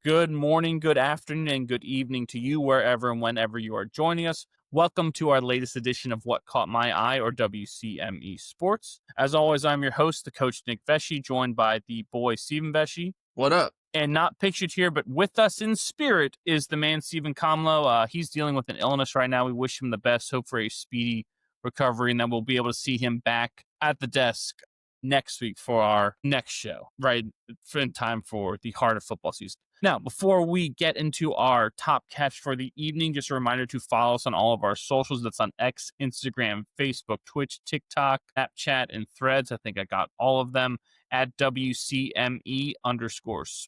Good morning, good afternoon, and good evening to you wherever and whenever you are joining us. Welcome to our latest edition of What Caught My Eye, or WCME Sports. As always, I'm your host, the coach Nick Vesci, joined by the boy Stephen Vesci. What up? And not pictured here, but with us in spirit is the man Stephen Comlow. He's dealing with an illness right now. We wish him the best. Hope for a speedy recovery, and that we'll be able to see him back at the desk next week for our next show, right in time for the heart of football season. Now, before we get into our top catch for the evening, just a reminder to follow us on all of our socials. That's on X, Instagram, Facebook, Twitch, TikTok, Snapchat, and Threads. I think I got all of them at WCME_sports.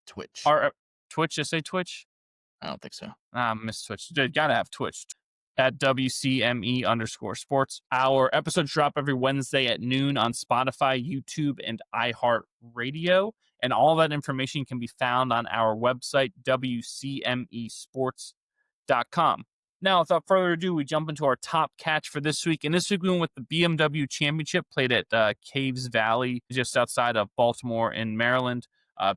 Twitch. Twitch, I say Twitch? I don't think so. Miss Twitch. Gotta have Twitch. At WCME_sports. Our episodes drop every Wednesday at noon on Spotify, YouTube, and iHeartRadio. And all that information can be found on our website, WCMEsports.com. Now, without further ado, we jump into our top catch for this week. And this week we went with the BMW Championship, played at Caves Valley, just outside of Baltimore in Maryland.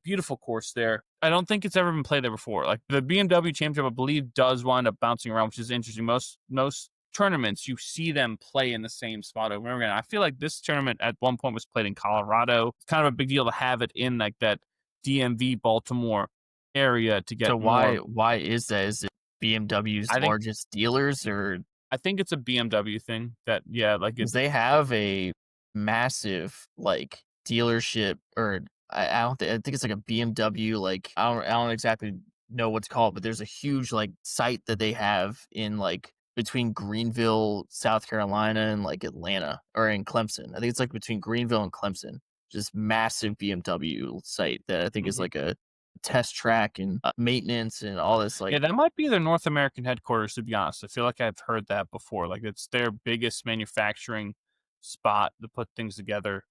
Beautiful course there. I don't think it's ever been played there before. Like the BMW Championship, I believe, does wind up bouncing around, which is interesting. Most tournaments, you see them play in the same spot over and over again. I feel like this tournament at one point was played in Colorado. It's kind of a big deal to have it in like that DMV Baltimore area to get. So why is that? Is it BMW's largest dealers, or I think it's a BMW thing that because they have a massive like dealership, or I think it's like a BMW, like I don't exactly know what's called, but there's a huge like site that they have in like between Greenville, South Carolina, and like Atlanta, or in Clemson. I think it's like between Greenville and Clemson. Just massive BMW site that I think is like a test track and maintenance and all this. Like, yeah, that might be their North American headquarters, to be honest. I feel like I've heard that before. Like it's their biggest manufacturing spot to put things together.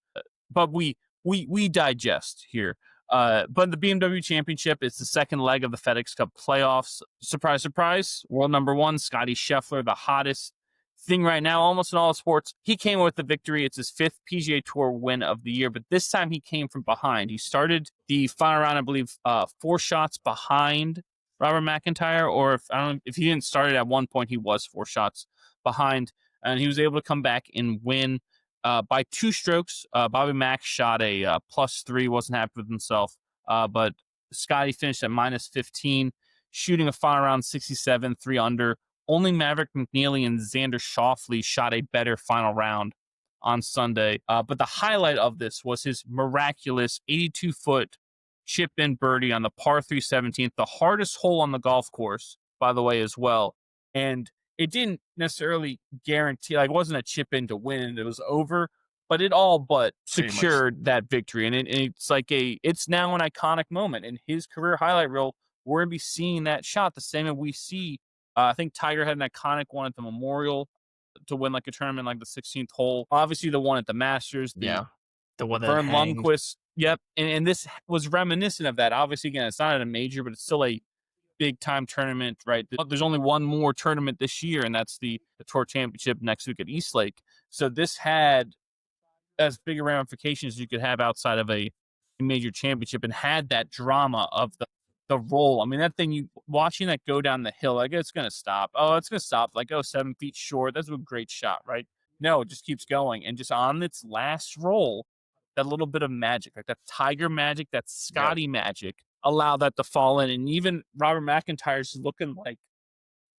But we digest here. But the BMW Championship, it's the second leg of the FedEx Cup playoffs. Surprise, surprise. World number one, Scotty Scheffler, the hottest thing right now, almost in all sports. He came with the victory. It's his fifth PGA Tour win of the year, but this time he came from behind. He started the final round, I believe, 4 shots behind Robert McIntyre, or if he didn't start it at one point, he was 4 shots behind, and he was able to come back and win by 2 strokes. Bobby Mack shot a +3, wasn't happy with himself. But Scotty finished at -15, shooting a final round 67, 3 under. Only Maverick McNeely and Xander Schauffele shot a better final round on Sunday. But the highlight of this was his miraculous 82-foot chip-in birdie on the par 3 17th, the hardest hole on the golf course, by the way, as well. And it didn't necessarily guarantee, like it wasn't a chip in to win, it was over, but it all but secured that victory. And it's now an iconic moment in his career highlight reel. We're going to be seeing that shot the same way we see. I think Tiger had an iconic one at the Memorial to win like a tournament, like the 16th hole. Obviously, the one at the Masters. The one that Vern hanged. Lundquist. Yep. And this was reminiscent of that. Obviously, again, it's not at a major, but it's still a big time tournament, right? There's only one more tournament this year, and that's the Tour Championship next week at Eastlake. So this had as big a ramifications as you could have outside of a major championship, and had that drama of the roll. I mean, that thing, you watching that go down the hill, like it's going to stop. Oh, it's going to stop. Like, 7 feet short. That's a great shot, right? No, it just keeps going. And just on its last roll, that little bit of magic, like that Tiger magic, that Scotty magic, allow that to fall in. And even Robert McIntyre's looking like,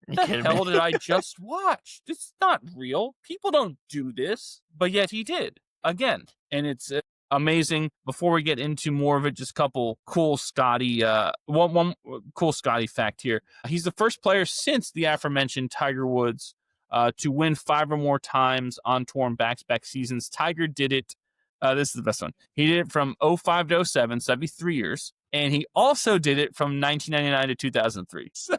what the hell did I just watch? This is not real. People don't do this. But yet he did again. And it's amazing. Before we get into more of it, just a couple cool Scotty, one cool Scotty fact here. He's the first player since the aforementioned Tiger Woods to win 5 or more times on tour in back-to-back seasons. Tiger did it. This is the best one. He did it from 05 to 07, so that'd be 3 years. And he also did it from 1999 to 2003. So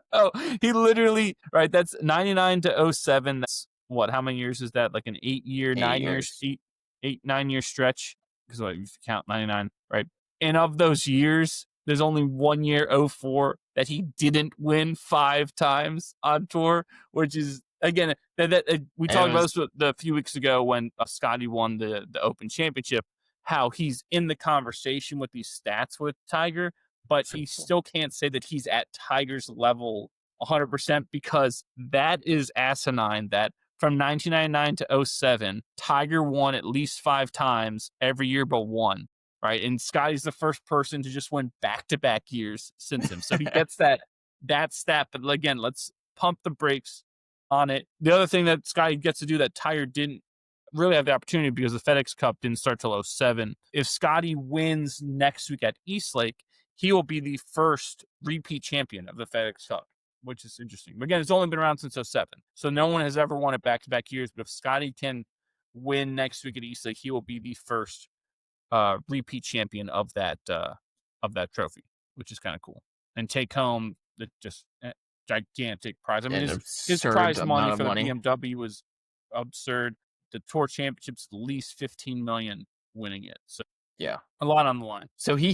he literally, right, that's 99 to 07. That's what, how many years is that? Like an 8-year, 9-year stretch? Because if you count 99, right? And of those years, there's only 1 year, 04, that he didn't win 5 times on tour, which is, again, we talked about this a few weeks ago when Scotty won the Open Championship, how he's in the conversation with these stats with Tiger, but So he still can't say that he's at Tiger's level 100% because that is asinine that from 1999 to '07, Tiger won at least 5 times every year but one, right? And Scotty's the first person to just win back-to-back years since him. So he gets that stat, but again, let's pump the brakes on it. The other thing that Scotty gets to do that Tiger didn't really have the opportunity because the FedEx Cup didn't start till '07. If Scotty wins next week at Eastlake, he will be the first repeat champion of the FedEx Cup, which is interesting. But again, it's only been around since '07. So no one has ever won it back to back years. But if Scotty can win next week at Eastlake, he will be the first repeat champion of that trophy, which is kind of cool. And take home the just gigantic prize. I mean, an his absurd prize money amount of for the money. BMW was absurd. The tour championships at least 15 million winning it. So Yeah. a lot on the line. So he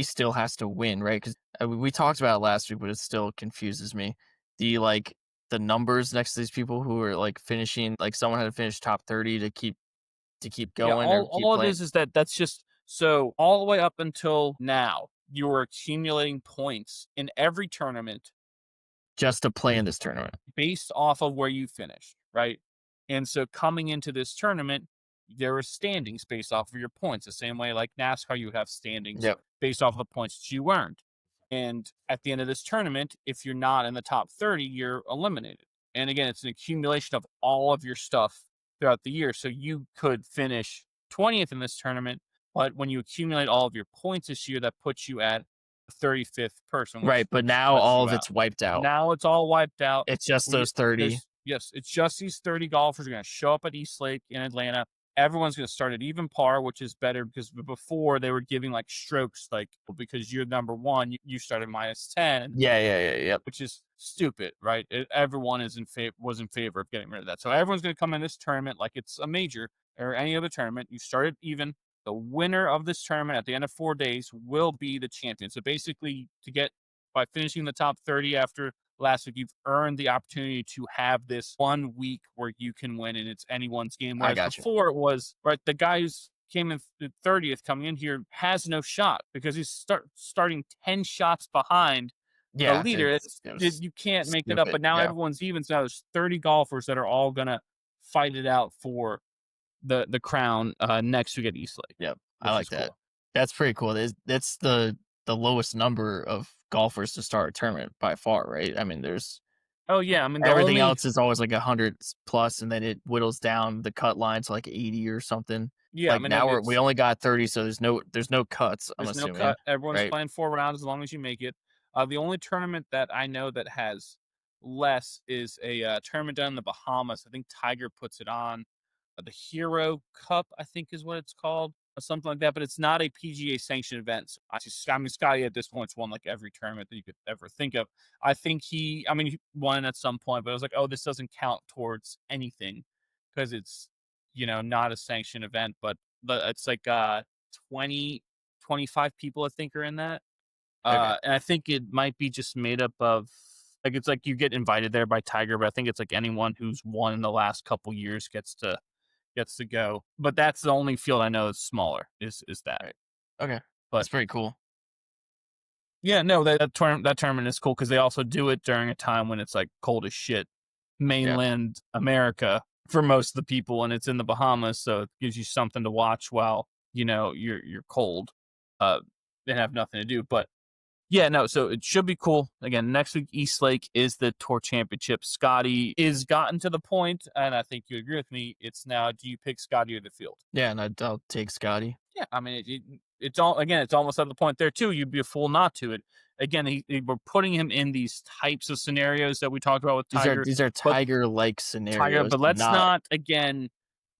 still has to win, right? Because we talked about it last week, but it still confuses me. The like the numbers next to these people who are like finishing, like someone had to finish top 30 to keep Yeah, going or keep all it playing, is that that's just so all the way up until now, you are accumulating points in every tournament just to play in this tournament. based off of where you finished, right? And so coming into this tournament, there are standings based off of your points, the same way like NASCAR, you have standings Yep. based off of the points that you earned. And at the end of this tournament, if you're not in the top 30, you're eliminated. And again, it's an accumulation of all of your stuff throughout the year. So you could finish 20th in this tournament, but when you accumulate all of your points this year, that puts you at the 35th person, Right. But which now lets all you of out. it's wiped out. Now it's all wiped out. It's just those 30. Yes, it's just these 30 golfers are going to show up at Eastlake in Atlanta. Everyone's going to start at even par, which is better because before they were giving like strokes, like because you're number one, you started -10, Yeah. Yep. which is stupid, right? Everyone is was in favor of getting rid of that. So everyone's going to come in this tournament like it's a major or any other tournament. You started even. The winner of this tournament at the end of 4 days will be the champion. So basically, by finishing the top 30 after last week, you've earned the opportunity to have this 1 week where you can win and it's anyone's game. I Whereas got you. before it was, right, the guy who's came in 30th coming in here has no shot because he's starting 10 shots behind the Yeah. leader. It was You can't make it up. stupid. But now Yeah. everyone's even. So now there's 30 golfers that are all going to fight it out for the crown next week at Eastlake, Yep. I which like is that. cool. That's pretty cool. That's the lowest number of golfers to start a tournament by far, right? I mean, there's Oh yeah, I mean the everything only else is always like 100 plus, and then it whittles down the cut line to like 80 or something. yeah, I Like mean now we it's only got 30, so there's no cuts. I'm there's no assuming, cut. Everyone's right? playing 4 rounds as long as you make it. The only tournament that I know that has less is a tournament down in the Bahamas. I think Tiger puts it on. The Hero Cup, I think is what it's called, or something like that. But it's not a PGA sanctioned event. So I mean, Scotty at this point's won like every tournament that you could ever think of. I think he won at some point, but I was like, oh, this doesn't count towards anything because it's not a sanctioned event. But it's like 20, 25 people I think are in that. Okay, And I think it might be just made up of like it's like you get invited there by Tiger, but I think it's like anyone who's won in the last couple years gets to go. But that's the only field I know is smaller. Is that? right. Okay, But that's pretty cool. yeah, no, that tournament is cool because they also do it during a time when it's like cold as shit, Yeah, mainland America for most of the people, and it's in the Bahamas, so it gives you something to watch while you're cold, uh, and have nothing to do. But yeah, no, so it should be cool. Again, next week, Eastlake is the tour championship. Scotty is gotten to the point, and I think you agree with me. It's now, do you pick Scotty or the field? yeah, and I'll take Scotty. Yeah, I mean, it's all again. It's almost at the point there too. You'd be a fool not to. It again. We're putting him in these types of scenarios that we talked about with Tiger, These are but Tiger like Tiger. scenarios, But let's not not again,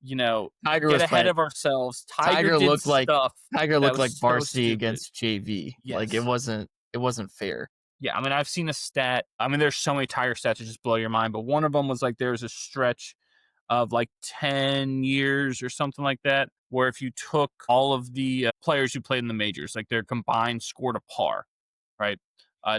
Tiger get was ahead playing. of ourselves. Tiger Tiger did looked like stuff Tiger that looked was like so varsity stupid. against JV. Like Yes. it wasn't fair. Yeah, I mean, I've seen a stat. I mean, there's so many Tiger stats that just blow your mind. But one of them was like there's a stretch of like 10 years or something like that, where if you took all of the players who played in the majors, like their combined scored a par, right?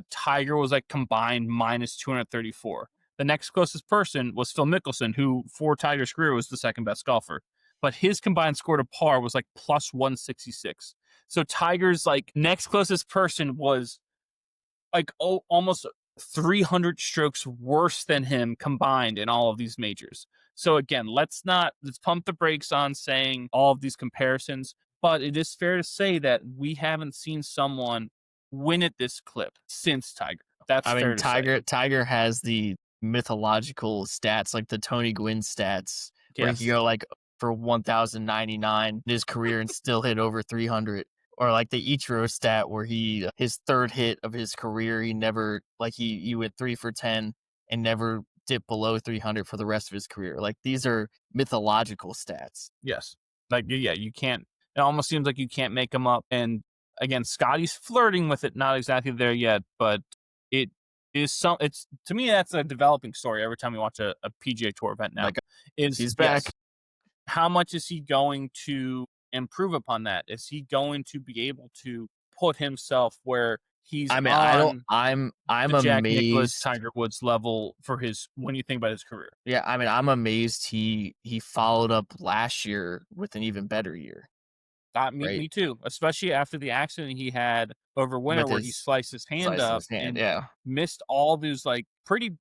Tiger was like combined -234. The next closest person was Phil Mickelson, who for Tiger's career was the second best golfer. but his combined score to par was like plus 166. So Tiger's like next closest person was like almost 300 strokes worse than him combined in all of these majors. So again, let's pump the brakes on saying all of these comparisons, but it is fair to say that we haven't seen someone win at this clip since Tiger. That's I mean, fair to say. Tiger has the mythological stats, like the Tony Gwynn stats, where he could Yes. go like for 1,099 in his career and still hit over 300. Or like the Ichiro stat where his third hit of his career, he never like he went 3 for 10 and never dipped below 300 for the rest of his career. Like these are mythological stats. Yes. Like, yeah, you can't, it almost seems like you can't make them up. And again, Scotty's flirting with it, not exactly there yet, but it it's, to me, that's a developing story every time we watch a PGA Tour event now. Like Is, he's back. yes, how much is he going to improve upon that? Is he going to be able to put himself where he's I mean, I don't. on I'm the Jack Nicklaus, amazed. Tiger Woods level for his, when you think about his career? Yeah, I mean, I'm amazed he followed up last year with an even better year, right? Me too, especially after the accident he had over winter With where he his sliced his hand slice in up his hand, and yeah. missed all these like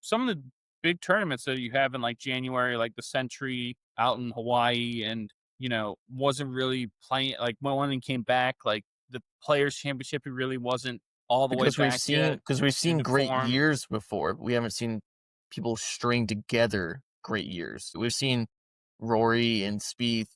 some of the big tournaments that you have in like January, like the Century out in Hawaii, and wasn't really playing. Like when he came back, like the Players Championship, he really wasn't all the way back yet Because we've seen into great form. years before. We haven't seen people string together great years. We've seen Rory and Spieth.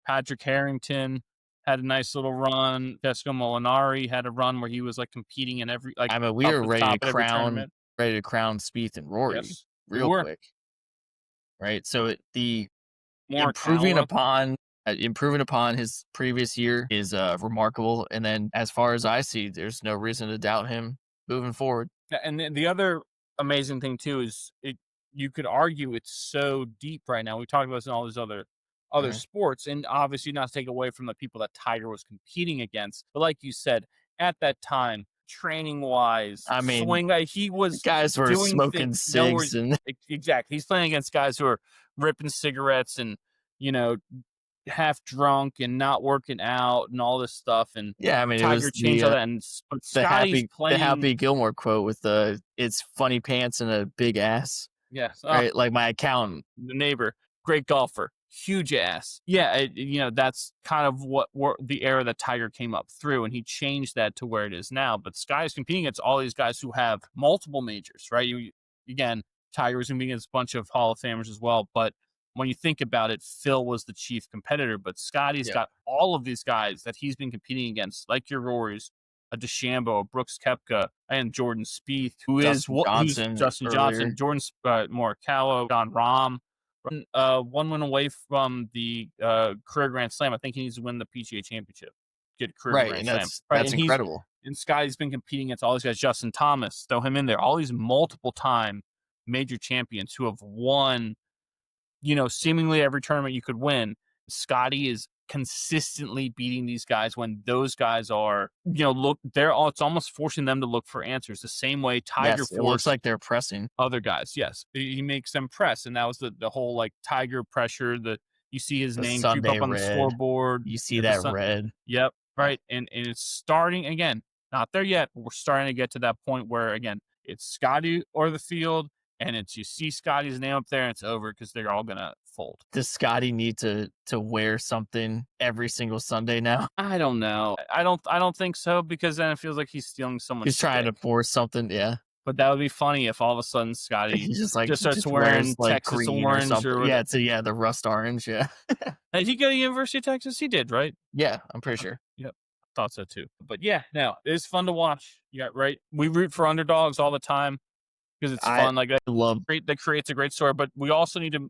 Patrick Harrington had a nice little run. Jessica Molinari had a run where he was like competing in every, like I mean, we up were at the top of every tournament. ready to crown Spieth and Rory Yes, we real were. quick, right? So the improving Morikawa. upon improving upon his previous year is remarkable. And then, as far as I see, there's no reason to doubt him moving forward. Yeah, and then the other amazing thing too is you could argue it's so deep right now. We talked about this in all these other Mhm. sports, and obviously not to take away from the people that Tiger was competing against. But like you said, at that time, training wise, I mean, swing, he the was guys were doing smoking things. No, cigs and exactly. He's playing against guys who are ripping cigarettes and you know half drunk and not working out and all this stuff. And yeah, I mean, it Tiger was changed all that. And but Scotty's the playing. Happy Gilmore quote with the it's funny pants and a big ass, Yes. right? Like my accountant. The neighbor, great golfer, huge ass. Yeah, that's kind of what the era that Tiger came up through, and he changed that to where it is now. But Sky is competing against all these guys who have multiple majors, right? Again, Tiger was competing against a bunch of Hall of Famers as well. But when you think about it, Phil was the chief competitor, but Scotty's Yep. got all of these guys that he's been competing against, like your Rory's, a DeChambeau, a Brooks Koepka, and Jordan Spieth, Justin who's Johnson Justin Johnson, earlier. Jordan Morikawa, Jon Rahm, one win away from the career Grand Slam. I think he needs to win the PGA Championship, get a career Right, Grand and Slam. Right, that's incredible. and Scotty's been competing against all these guys. Justin Thomas, throw him in there. All these multiple time major champions who have won, seemingly every tournament you could win. Scotty is consistently beating these guys when those guys are, it's almost forcing them to look for answers the same way Tiger Yes, it looks forced like they're pressing. other guys. Yes, he makes them press, and that was the whole like Tiger pressure. That you see his The name creep Sunday up on the red. scoreboard. You see Yeah, the that sun. red. Yep, Yeah. right, and it's starting again. Not there yet, but we're starting to get to that point where again it's Scotty or the field, and it's you see Scotty's name up there, and it's over because they're all gonna fold. Does Scotty need to wear something every single Sunday now? I don't know. I don't think so because then it feels like he's stealing someone's He's trying to stick. force something, yeah. But that would be funny if all of a sudden Scotty He just just starts just wears, wearing like, Texas green or orange something. or Yeah, whatever. the rust orange, yeah. Did he go to University of Texas? He did, right? Yeah, I'm pretty sure. Yep. Thought so too. But yeah, no, it's fun to watch. Yeah, right. We root for underdogs all the time because it's I fun. Like that, love that creates a great story. But we also need to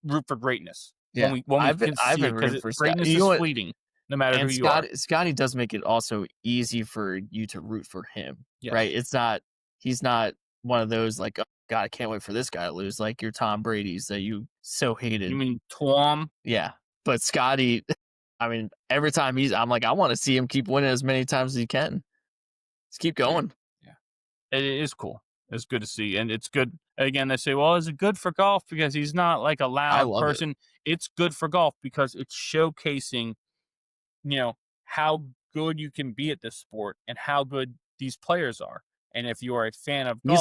root for greatness when yeah. we can I've see it been rooting because for Scott. greatness You know is what? fleeting, no matter who And you are. Scotty does make it also easy for you to root for him, right? Yes. It's not he's not one of those like, "Oh god, I can't wait for this guy to lose," like your Tom Brady's that you so You hated. mean Tuam? Yeah. But Scotty, I mean, every time I'm like, I want to see him keep winning as many times as he can. Just keep going. Yeah. It is cool. It's good to see. And it's good. Again, they say, well, is it good for golf? Because he's not like a I loud love it. person. it's good for golf because it's showcasing, you know, how good you can be at this sport and how good these players are. And if you are a fan of golf,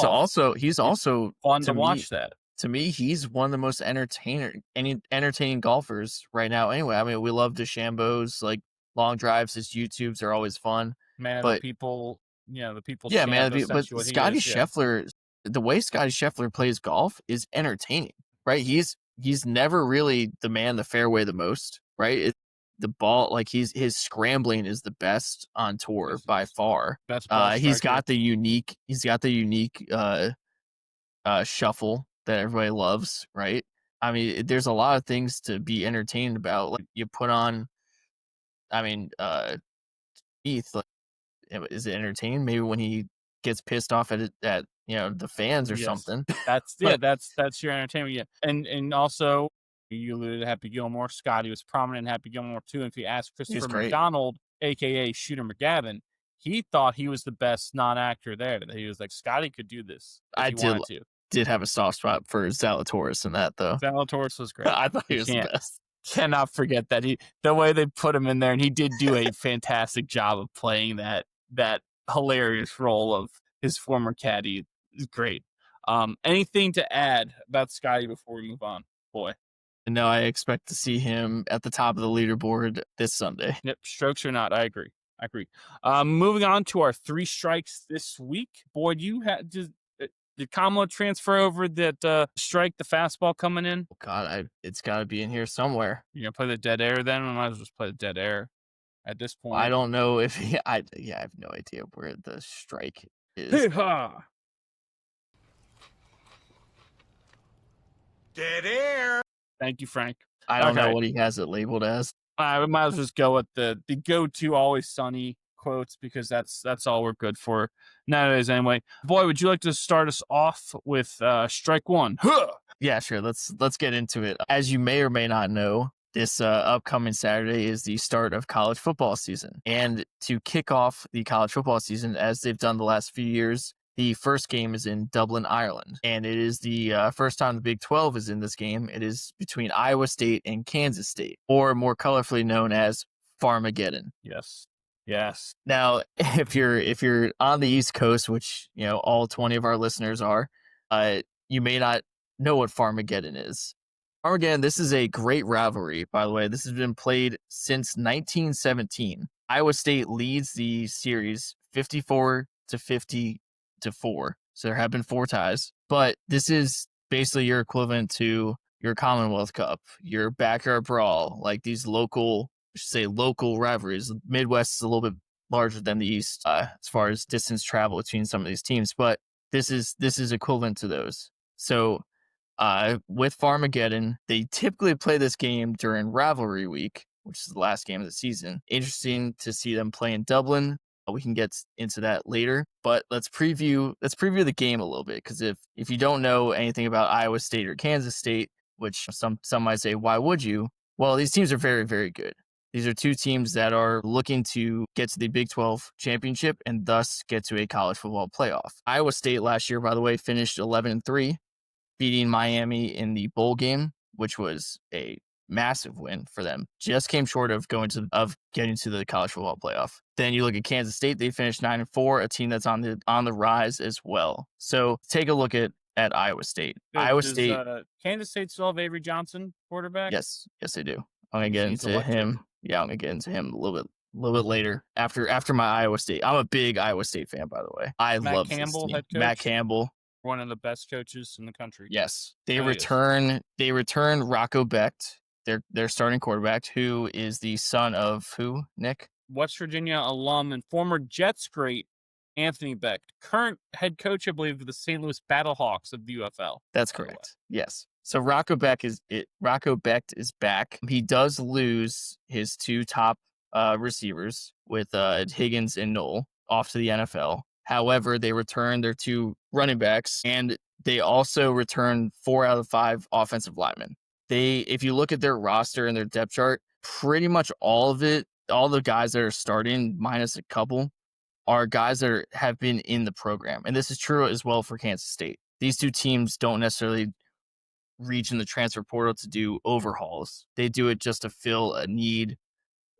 He's it's also fun to to me watch that. he's one of the most entertaining golfers right now. Anyway, I mean, we love DeChambeau's like long drives. His YouTubes are always fun, Man of the but people, the people's yeah, champ, man. But essentially what he is. Yeah. The way Scotty Scheffler plays golf is entertaining, right? He's never really the man the fairway the most, right? The ball, like his scrambling is the best on tour by He's far. best ball striker. He's got the unique shuffle that everybody loves, right? I mean, there's a lot of things to be entertained about. Like you put on, I mean, Heath, like, is it entertaining? Maybe when he gets pissed off at the fans or Yes. something. That's But that's your entertainment, yeah. And also you alluded to Happy Gilmore. Scotty was prominent in Happy Gilmore too. And if you ask he's Christopher great. McDonald, aka Shooter McGavin, he thought he was the best non-actor there. That he was like, Scotty could do this if I he wanted to. did have a soft spot for Zalatoris in that though. Zalatoris was great. I thought he You was the best. cannot forget that the way they put him in there, and he did do a fantastic job of playing that hilarious role of his former caddy. Is great. Anything to add about Scotty before we move on, boy? And now I expect to see him at the top of the leaderboard this Sunday. Yep, strokes or not, I agree. Moving on to our 3 strikes this week. Boy, you had did Kamala transfer over that strike, the fastball coming in? Oh God, it's got to be in here somewhere. You gonna play the dead air then? I might as well just play the dead air at this point. I don't know if I have no idea where the strike is. Hee-haw! Dead air. Thank you, Frank. I don't know Okay. what he has it labeled as. I might as well just go with the go-to always sunny quotes because that's all we're good for nowadays anyway. Boy, would you like to start us off with strike 1? Huh! Yeah, sure. Let's get into it. As you may or may not know, this upcoming Saturday is the start of college football season. And to kick off the college football season, as they've done the last few years, the first game is in Dublin, Ireland. And it is the first time the Big 12 is in this game. It is between Iowa State and Kansas State, or more colorfully known as Farmageddon. Yes. Now, if you're on the East Coast, which all 20 of our listeners are, you may not know what Farmageddon is. Farmageddon, this is a great rivalry, by the way. This has been played since 1917. Iowa State leads the series 54-50-4. So there have been 4 ties, but this is basically your equivalent to your Commonwealth Cup, your backyard brawl, like these local rivalries. Midwest is a little bit larger than the East as far as distance travel between some of these teams, but this is equivalent to those. So with Farmageddon, they typically play this game during rivalry week, which is the last game of the season. Interesting to see them play in Dublin. We can get into that later, but let's preview the game a little bit, because if you don't know anything about Iowa State or Kansas State, which some might say, why would you? Well, these teams are very, very good. These are 2 teams that are looking to get to the Big 12 championship and thus get to a college football playoff. Iowa State last year, by the way, finished 11-3, beating Miami in the bowl game, which was a massive win for them. Just came short of getting to the college football playoff. Then you look at Kansas State; they finished 9-4, a team that's on the rise as well. So take a look at Iowa State. Kansas State still have Avery Johnson, quarterback? Yes, they do. I'm gonna get into him. Yeah, I'm gonna get into him a little bit later after my Iowa State. I'm a big Iowa State fan, by the way. I love this team. Head coach? Matt Campbell, One of the best coaches in the country. yes. They return Rocco Becht, their starting quarterback, who is the son of who, Nick? West Virginia alum and former Jets great Anthony Becht, current head coach, I believe, of the St. Louis Battlehawks of the UFL. That's correct. Yes. So Rocco Becht is back. He does lose his 2 top receivers with Higgins and Knoll off to the NFL. However, they return their 2 running backs, and they also return 4 out of 5 offensive linemen. If you look at their roster and their depth chart, pretty much all of it, all the guys that are starting, minus a couple, are guys that have been in the program. And this is true as well for Kansas State. These 2 teams don't necessarily reach in the transfer portal to do overhauls. They do it just to fill a need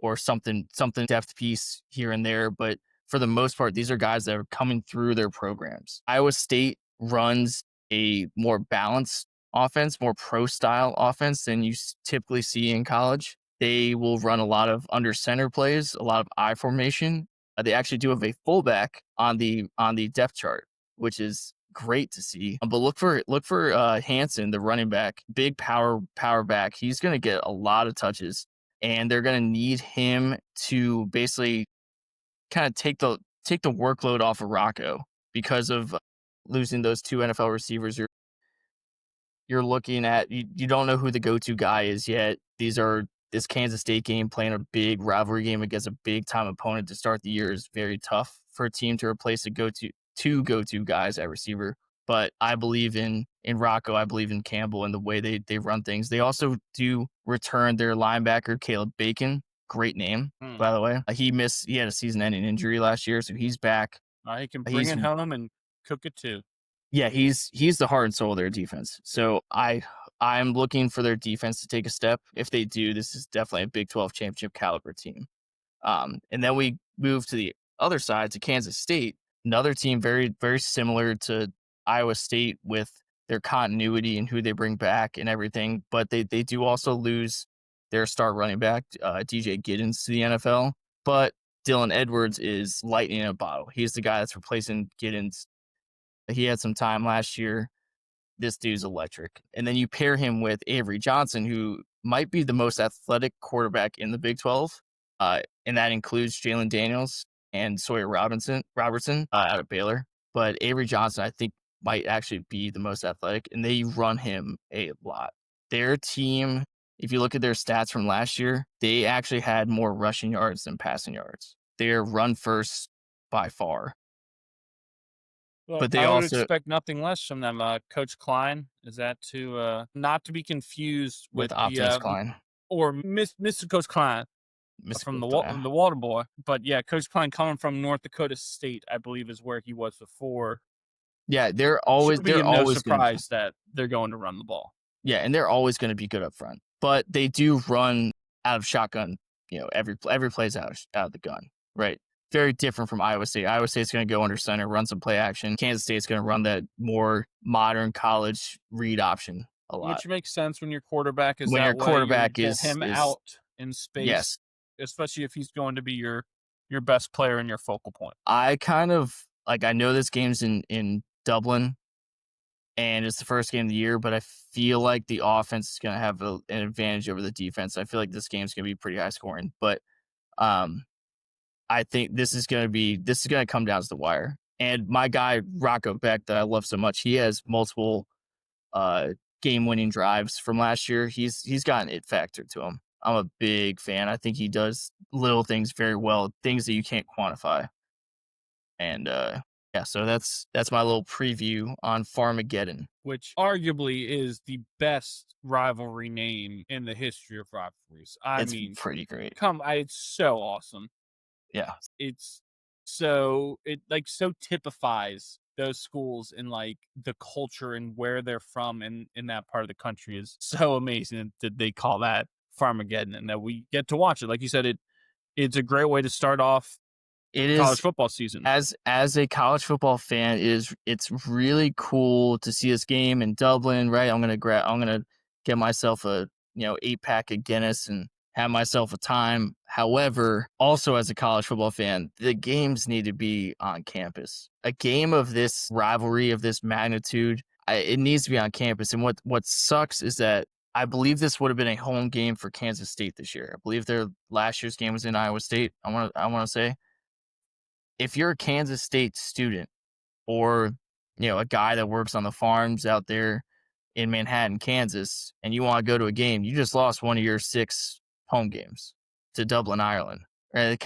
or something depth piece here and there. But for the most part, these are guys that are coming through their programs. Iowa State runs a more balanced offense, more pro style offense than you typically see in college. They will run a lot of under center plays, a lot of I formation. They actually do have a fullback on the depth chart, which is great to see. But look for Hanson, the running back, big power back. He's going to get a lot of touches, and they're going to need him to basically kind of take the workload off of Rocco because of losing those two NFL receivers. You're looking at you don't know who the go-to guy is yet. This Kansas State game, playing a big rivalry game against a big time opponent to start the year, is very tough for a team to replace two go-to guys at receiver. But I believe in Rocco. I believe in Campbell and the way they run things. They also do return their linebacker, Caleb Bacon. Great name, by the way. He had a season-ending injury last year, so he's back. He can bring it home and cook it too. Yeah, he's the heart and soul of their defense. So I'm looking for their defense to take a step. If they do, this is definitely a Big 12 championship caliber team. And then we move to the other side, to Kansas State, another team very, very similar to Iowa State with their continuity and who they bring back and everything. But they do also lose their star running back, DJ Giddens, to the NFL. But Dylan Edwards is lightning in a bottle. He's the guy that's replacing Giddens. He had some time last year. This dude's electric. And then you pair him with Avery Johnson, who might be the most athletic quarterback in the Big 12. And that includes Jalen Daniels and Sawyer Robertson out of Baylor. But Avery Johnson, I think, might actually be the most athletic, and they run him a lot. Their team, if you look at their stats from last year, they actually had more rushing yards than passing yards. They're run first by far. Well, But they I would also expect nothing less from them. Coach Klein, is that to not to be confused with with Optimus Klein, or Mr. Coach Klein from the Water Boy. But yeah, Coach Klein coming from North Dakota State, I believe, is where he was before. Yeah, Should be no always gonna, surprise that they're going to run the ball. yeah, and they're always going to be good up front. But they do run out of shotgun. Every play's out of the gun, right? Very different from Iowa State. Iowa State's going to go under center, run some play action. Kansas State's going to run that more modern college read option a lot. Which makes sense when your quarterback is when that your way, quarterback you is get him out in space, yes. especially if he's going to be your best player and your focal point. I kind of I know this game's in Dublin, and it's the first game of the year, but I feel like the offense is going to have an advantage over the defense. I feel like this game's going to be pretty high scoring, but I think this is going to come down to the wire. And my guy Rocco Beck, that I love so much, he has multiple game-winning drives from last year. He's got an it factor to him. I'm a big fan. I think he does little things very well, things that you can't quantify. And yeah, so that's my little preview on Farmageddon, which arguably is the best rivalry name in the history of rivalries. It's pretty great. It's so awesome. Yeah, it typifies those schools and the culture and where they're from in that part of the country is so amazing that they call that Farmageddon and that we get to watch it. Like you said, it's a great way to start off college football season. As a college football fan, it's really cool to see this game in Dublin, right? I'm gonna get myself a 8-pack of Guinness and have myself a time. However, also as a college football fan, the games need to be on campus. A game of this rivalry, of this magnitude, it needs to be on campus. And what sucks is that I believe this would have been a home game for Kansas State this year. I believe their last year's game was in Iowa State. I want to say, if you're a Kansas State student or a guy that works on the farms out there in Manhattan, Kansas, and you want to go to a game, you just lost one of your 6 home games to Dublin, Ireland. Right? That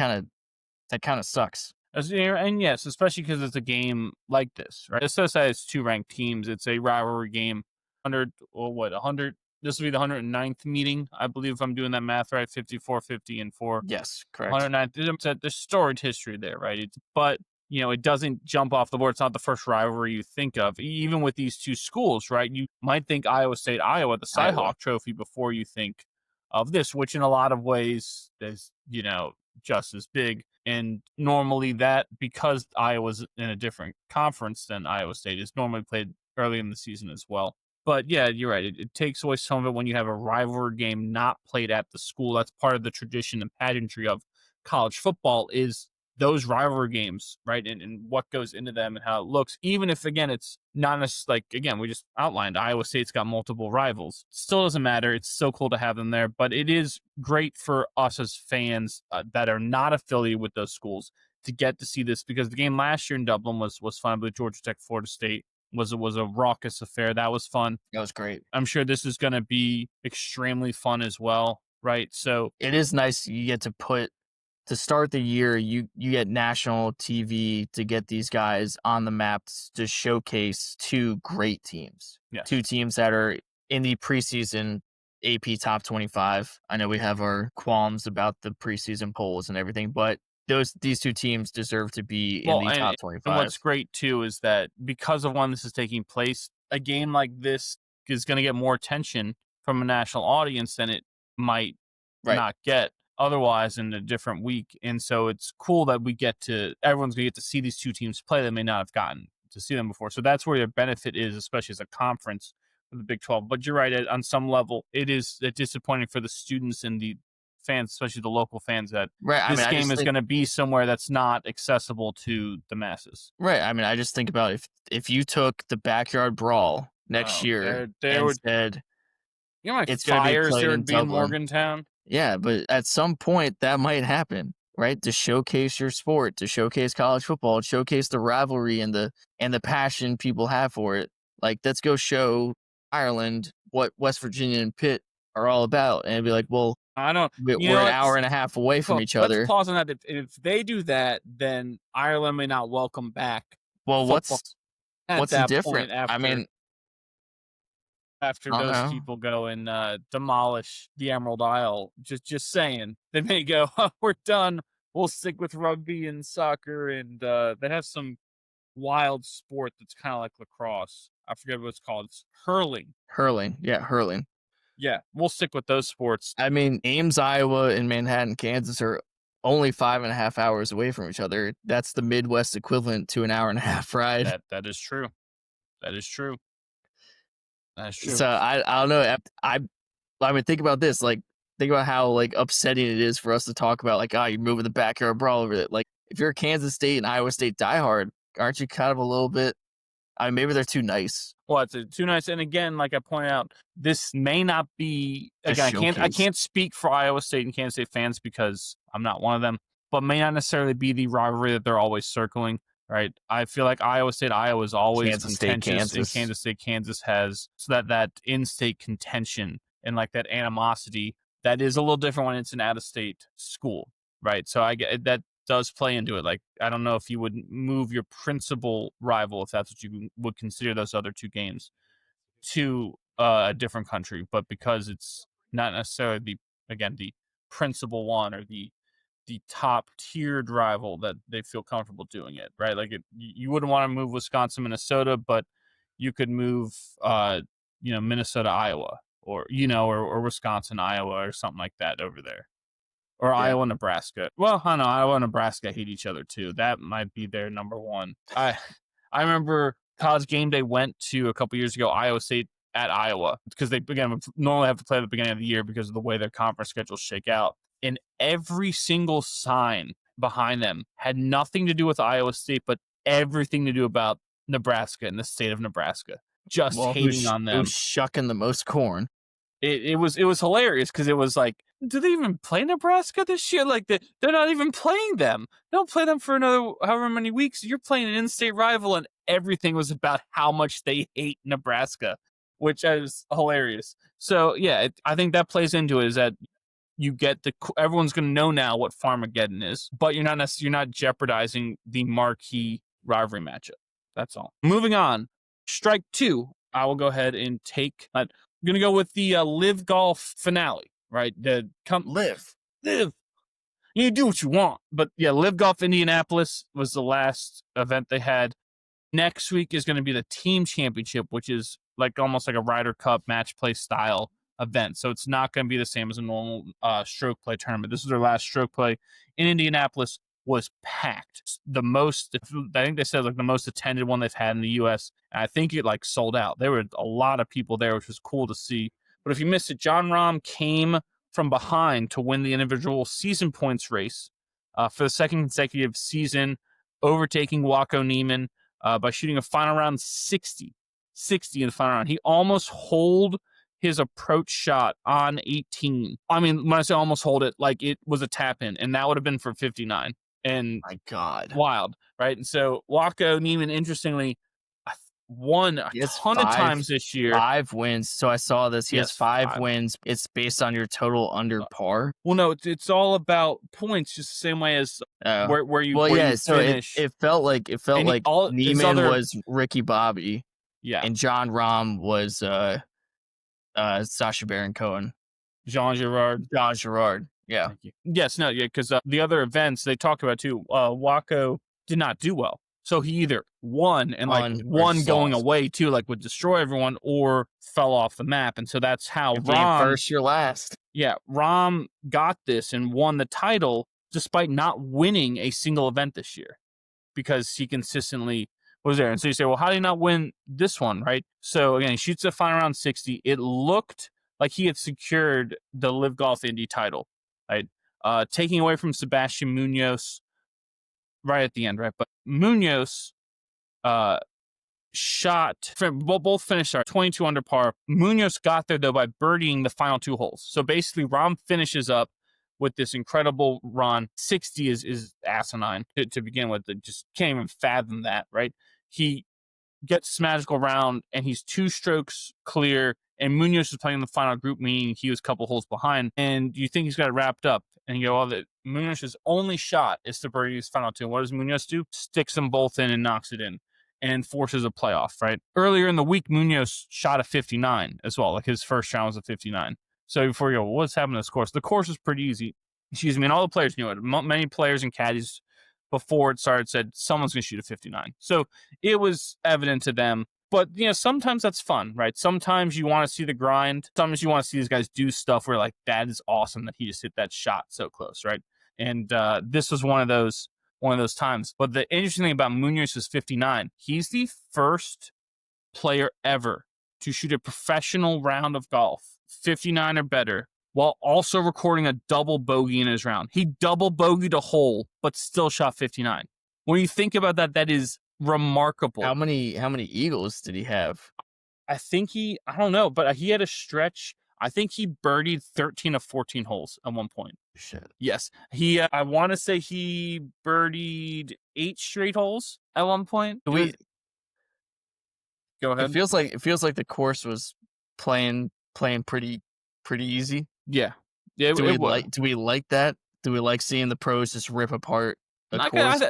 kind of sucks. And yes, especially because it's a game like this, right? This has 2 ranked teams. It's a rivalry game. 100. This will be the 109th meeting, I believe, if I'm doing that math right. 54, 50, and 4. Yes, correct. 109th. There's storied history there, right? But it doesn't jump off the board. It's not the first rivalry you think of, even with these two schools, right? You might think Iowa State, Iowa, the Iowa. Cy-Hawk Trophy before you think of this, which in a lot of ways is, just as big. And normally that, because Iowa's in a different conference than Iowa State, is normally played early in the season as well. But yeah, you're right. It takes away some of it when you have a rivalry game not played at the school. That's part of the tradition and pageantry of college football, is those rivalry games, right? And what goes into them and how it looks. Even if, again, it's not like, again, we just outlined Iowa State's got multiple rivals. Still doesn't matter. It's so cool to have them there. But it is great for us as fans that are not affiliated with those schools to get to see this, because the game last year in Dublin was fun. But Georgia Tech, Florida State was a raucous affair. That was fun. That was great. I'm sure this is going to be extremely fun as well, right? So it is nice you get to start the year, you get national TV to get these guys on the map to showcase two great teams. yes. Two teams that are in the preseason AP top 25. I know we have our qualms about the preseason polls and everything, but these two teams deserve to be in the top 25. And what's great too is that because of when this is taking place, a game like this is going to get more attention from a national audience than it might not get otherwise in a different week. And so it's cool that everyone's gonna get to see these two teams play that may not have gotten to see them before. So that's where the benefit is, especially as a conference for the Big 12. But you're right, on some level, it is disappointing for the students and the fans, especially the local fans, that this game is going to be somewhere that's not accessible to the masses. Right. I mean, I just think about if you took the backyard brawl next year and said, it's Flyers there would be in Morgantown. Yeah, but at some point that might happen, right? To showcase your sport, to showcase college football, to showcase the rivalry and the passion people have for it. Like, let's go show Ireland what West Virginia and Pitt are all about, and it'd be like, well, I don't. We're an hour and a half away from each other. Let's pause on that. If they do that, then Ireland may not welcome back. Well, what's the difference? I mean, after those people go and demolish the Emerald Isle. Just saying. They may go, oh, we're done. We'll stick with rugby and soccer. And they have some wild sport that's kind of like lacrosse. I forget what it's called. It's hurling. Yeah, hurling. Yeah, we'll stick with those sports. I mean, Ames, Iowa, and Manhattan, Kansas are only 5.5 hours away from each other. That's the Midwest equivalent to an hour and a half ride. That is true. That is true. That's true. So I don't know. I mean, think about this. Like, think about how like upsetting it is for us to talk about. Like, you're moving the backyard brawl over it. Like, if you're a Kansas State and Iowa State diehard, aren't you kind of a little bit? I mean, maybe they're too nice. Well, it's too nice. And again, like I pointed out, this may not be. Again, I can't speak for Iowa State and Kansas State fans because I'm not one of them. But may not necessarily be the rivalry that they're always circling. Right, I feel like Iowa State, Iowa is always contentious, and Kansas State, Kansas has that in-state contention and like that animosity that is a little different when it's an out-of-state school, right? So I get that does play into it. Like, I don't know if you would move your principal rival, if that's what you would consider those other two games, to a different country, but because it's not necessarily the principal one or the top tiered rival, that they feel comfortable doing it, right? Like, you wouldn't want to move Wisconsin, Minnesota, but you could move, Minnesota, Iowa, or Wisconsin, Iowa, or something like that over there, or Iowa, Nebraska. Well, I don't know, Iowa and Nebraska hate each other too. That might be their number one. I remember College Game Day went to a couple years ago, Iowa State at Iowa, because they again normally have to play at the beginning of the year because of the way their conference schedules shake out. And every single sign behind them had nothing to do with Iowa State, but everything to do about Nebraska and the state of Nebraska. Just hating on them. Who's shucking the most corn? It was hilarious because it was like, do they even play Nebraska this year? Like, they're not even playing them. They don't play them for another however many weeks. You're playing an in-state rival, and everything was about how much they hate Nebraska, which is hilarious. So yeah, I think that plays into it, is that you get everyone's going to know now what Farmageddon is, but you're not jeopardizing the marquee rivalry matchup. That's all. Moving on, strike two. I will go ahead and take. I'm going to go with the Live Golf finale. Right, Live. You do what you want. But yeah, Live Golf Indianapolis was the last event they had. Next week is going to be the team championship, which is like almost like a Ryder Cup match play style event. So it's not going to be the same as a normal stroke play tournament. This is their last stroke play in Indianapolis. Was packed. The most, I think they said like the most attended one they've had in the U.S. And I think it like sold out. There were a lot of people there, which was cool to see. But if you missed it, John Rahm came from behind to win the individual season points race for the second consecutive season, overtaking Waco Neiman by shooting a final round 60 in the final round. He almost holed his approach shot on 18. I mean, when I say almost hold it, like it was a tap in, and that would have been for 59. And My God. wild, right? And so Waco Neiman, interestingly, won a He has ton of times this year. 5 wins. So I saw this. He has Yes, 5 5. wins. It's based on your total under par. Well, no, it's all about points, just the same way as Oh. where you Well, where yeah. you So finish. it felt like And his Neiman other, was Ricky Bobby, yeah, and John Rahm was Sacha Baron Cohen. Jean Girard. John Gerard. Yeah. Thank you. Yes, no, yeah, because the other events they talked about too, Waco did not do well. So he either won and like Won or one going lost. away too, like would destroy everyone, or fell off the map. And so that's how If you ain't Rahm, first, you're last. yeah, Rahm got this and won the title despite not winning a single event this year because he consistently was there. And so you say, well, how did he not win this one, right? So again, he shoots a final round 60. It looked like he had secured the Live Golf Indy title, right? Taking away from Sebastian Munoz right at the end, right? But Munoz shot, both finished 22 under par. Munoz got there, though, by birdieing the final 2 holes. So basically, Rahm finishes up with this incredible run. 60 is asinine to begin with. Just can't even fathom that, right? He gets this magical round, and he's 2 strokes clear, and Munoz is playing the final group, meaning he was a couple holes behind, and you think he's got it wrapped up, and you go, well, Munoz's only shot is to birdie his final 2. What does Munoz do? Sticks them both in and knocks it in and forces a playoff, right? Earlier in the week, Munoz shot a 59 as well. Like his first round was a 59. So before you go, well, what's happened to this course? The course was pretty easy. Excuse me, and all the players knew it. Many players and caddies before it started said someone's going to shoot a 59. So it was evident to them. But, sometimes that's fun, right? Sometimes you want to see the grind. Sometimes you want to see these guys do stuff where, like, that is awesome that he just hit that shot so close, right? And this was one of those times. But the interesting thing about Munoz is 59. He's the first player ever to shoot a professional round of golf, 59 or better, while also recording a double bogey in his round. He double bogeyed a hole, but still shot 59. When you think about that, that is remarkable. How many eagles did he have? I think I don't know, but he had a stretch. I think he birdied 13 of 14 holes at one point. Shit. Yes. I want to say he birdied 8 straight holes at one point. Go ahead. It feels like the course was playing pretty easy. Yeah. Do we like that? Do we like seeing the pros just rip apart a course,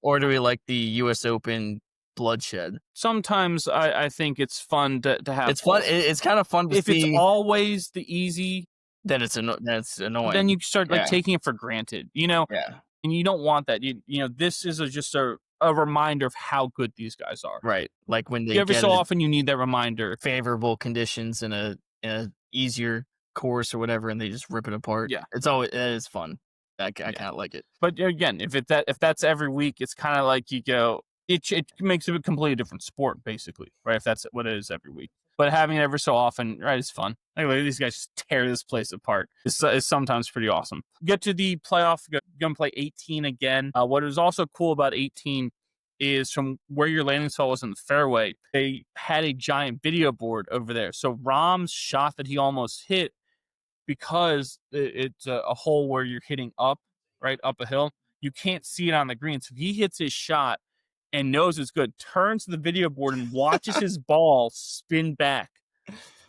or do we like the U.S. Open bloodshed? Sometimes I think it's fun to have. It's fun. It's kind of fun to if see. If it's always the easy, then it's annoying. Then you start taking it for granted, Yeah. And you don't want that. This is just a reminder of how good these guys are. Right. Like when they every so often you need that reminder. Favorable conditions in a easier course or whatever, and they just rip it apart. Yeah. It is fun. I kind of like it. But again, if that's every week, it's kind of like you go. It makes it a completely different sport, basically, right? If that's what it is every week. But having it every so often, right, is fun. Anyway, these guys just tear this place apart. It's sometimes pretty awesome. Get to the playoff, going to play 18 again. What is also cool about 18 is from where your landing spot was in the fairway, they had a giant video board over there. So Rahm's shot that he almost hit, because it's a hole where you're hitting up a hill, you can't see it on the green. So he hits his shot and knows it's good, turns to the video board and watches his ball spin back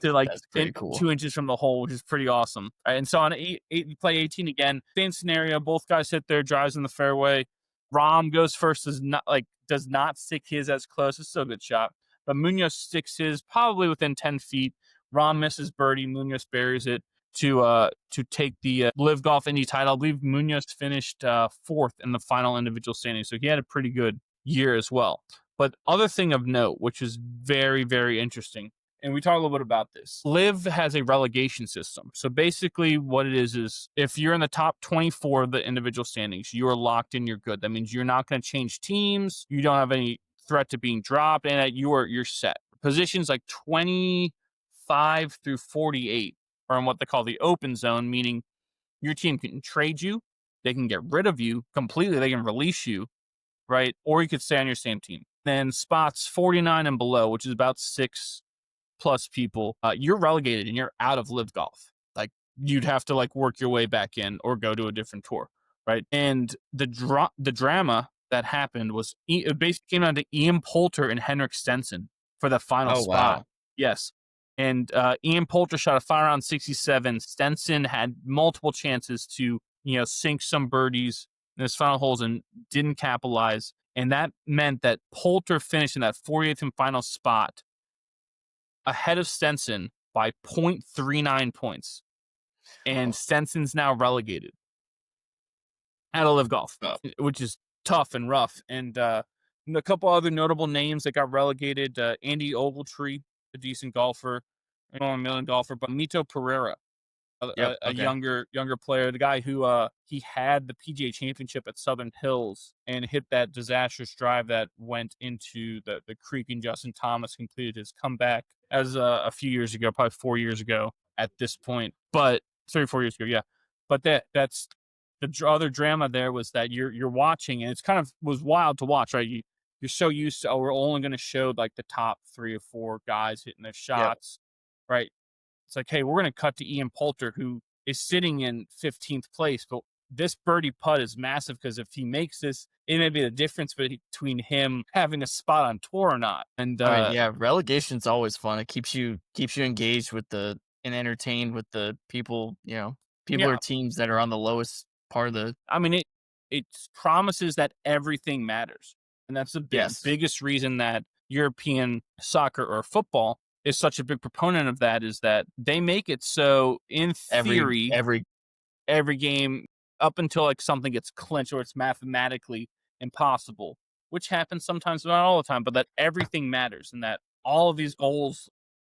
to like cool. 2 inches from the hole, which is pretty awesome. Right, and so on you play 18 again, same scenario. Both guys hit their drives in the fairway. Rahm goes first, does not stick his as close. It's still a good shot, but Munoz sticks his probably within 10 feet. Rahm misses birdie. Munoz buries it. to take the Live Golf Indy title. I believe Munoz finished fourth in the final individual standing, so he had a pretty good year as well. But other thing of note, which is very, very interesting, and we talk a little bit about this. Live has a relegation system. So basically what it is if you're in the top 24 of the individual standings, you are locked in, you're good. That means you're not going to change teams. You don't have any threat to being dropped, and you're set. Positions like 25 through 48 are in what they call the open zone, meaning your team can trade you, they can get rid of you completely, they can release you, right? Or you could stay on your same team. Then spots 49 and below, which is about 6+ people, you're relegated and you're out of Live Golf. Like you'd have to like work your way back in or go to a different tour, right? And the drama that happened was it basically came down to Ian Poulter and Henrik Stenson for the final Oh, spot. wow. Yes. And Ian Poulter shot a 5-round-67. Stenson had multiple chances to, sink some birdies in his final holes and didn't capitalize. And that meant that Poulter finished in that 48th and final spot ahead of Stenson by 0.39 points. And Stenson's now relegated out of Live Golf, which is tough and rough. And a couple other notable names that got relegated: Andy Ogletree, a decent golfer, a million golfer, but Mito Pereira, Yep. a Okay. younger player, the guy who he had the PGA Championship at Southern Hills and hit that disastrous drive that went into the creek, and Justin Thomas completed his comeback as a few years ago, probably 4 years ago at this point, but 3 or 4 years ago, yeah. But that's the other drama there was that you're watching, and it's kind of was wild to watch, right? You're so used to, oh, we're only going to show like the top 3 or 4 guys hitting their Yep. shots, right? It's like, hey, we're going to cut to Ian Poulter, who is sitting in 15th place, but this birdie putt is massive because if he makes this, it may be the difference between him having a spot on tour or not. And I mean, yeah, relegation's always fun. It keeps you engaged with and entertained with the people, people or yeah, teams that are on the lowest part of the. I mean, it promises that everything matters, and that's the Yes. biggest reason that European soccer or football is such a big proponent of that, is that they make it so in Every theory every every game up until like something gets clinched or it's mathematically impossible, which happens sometimes, but not all the time, but that everything matters and that all of these goals,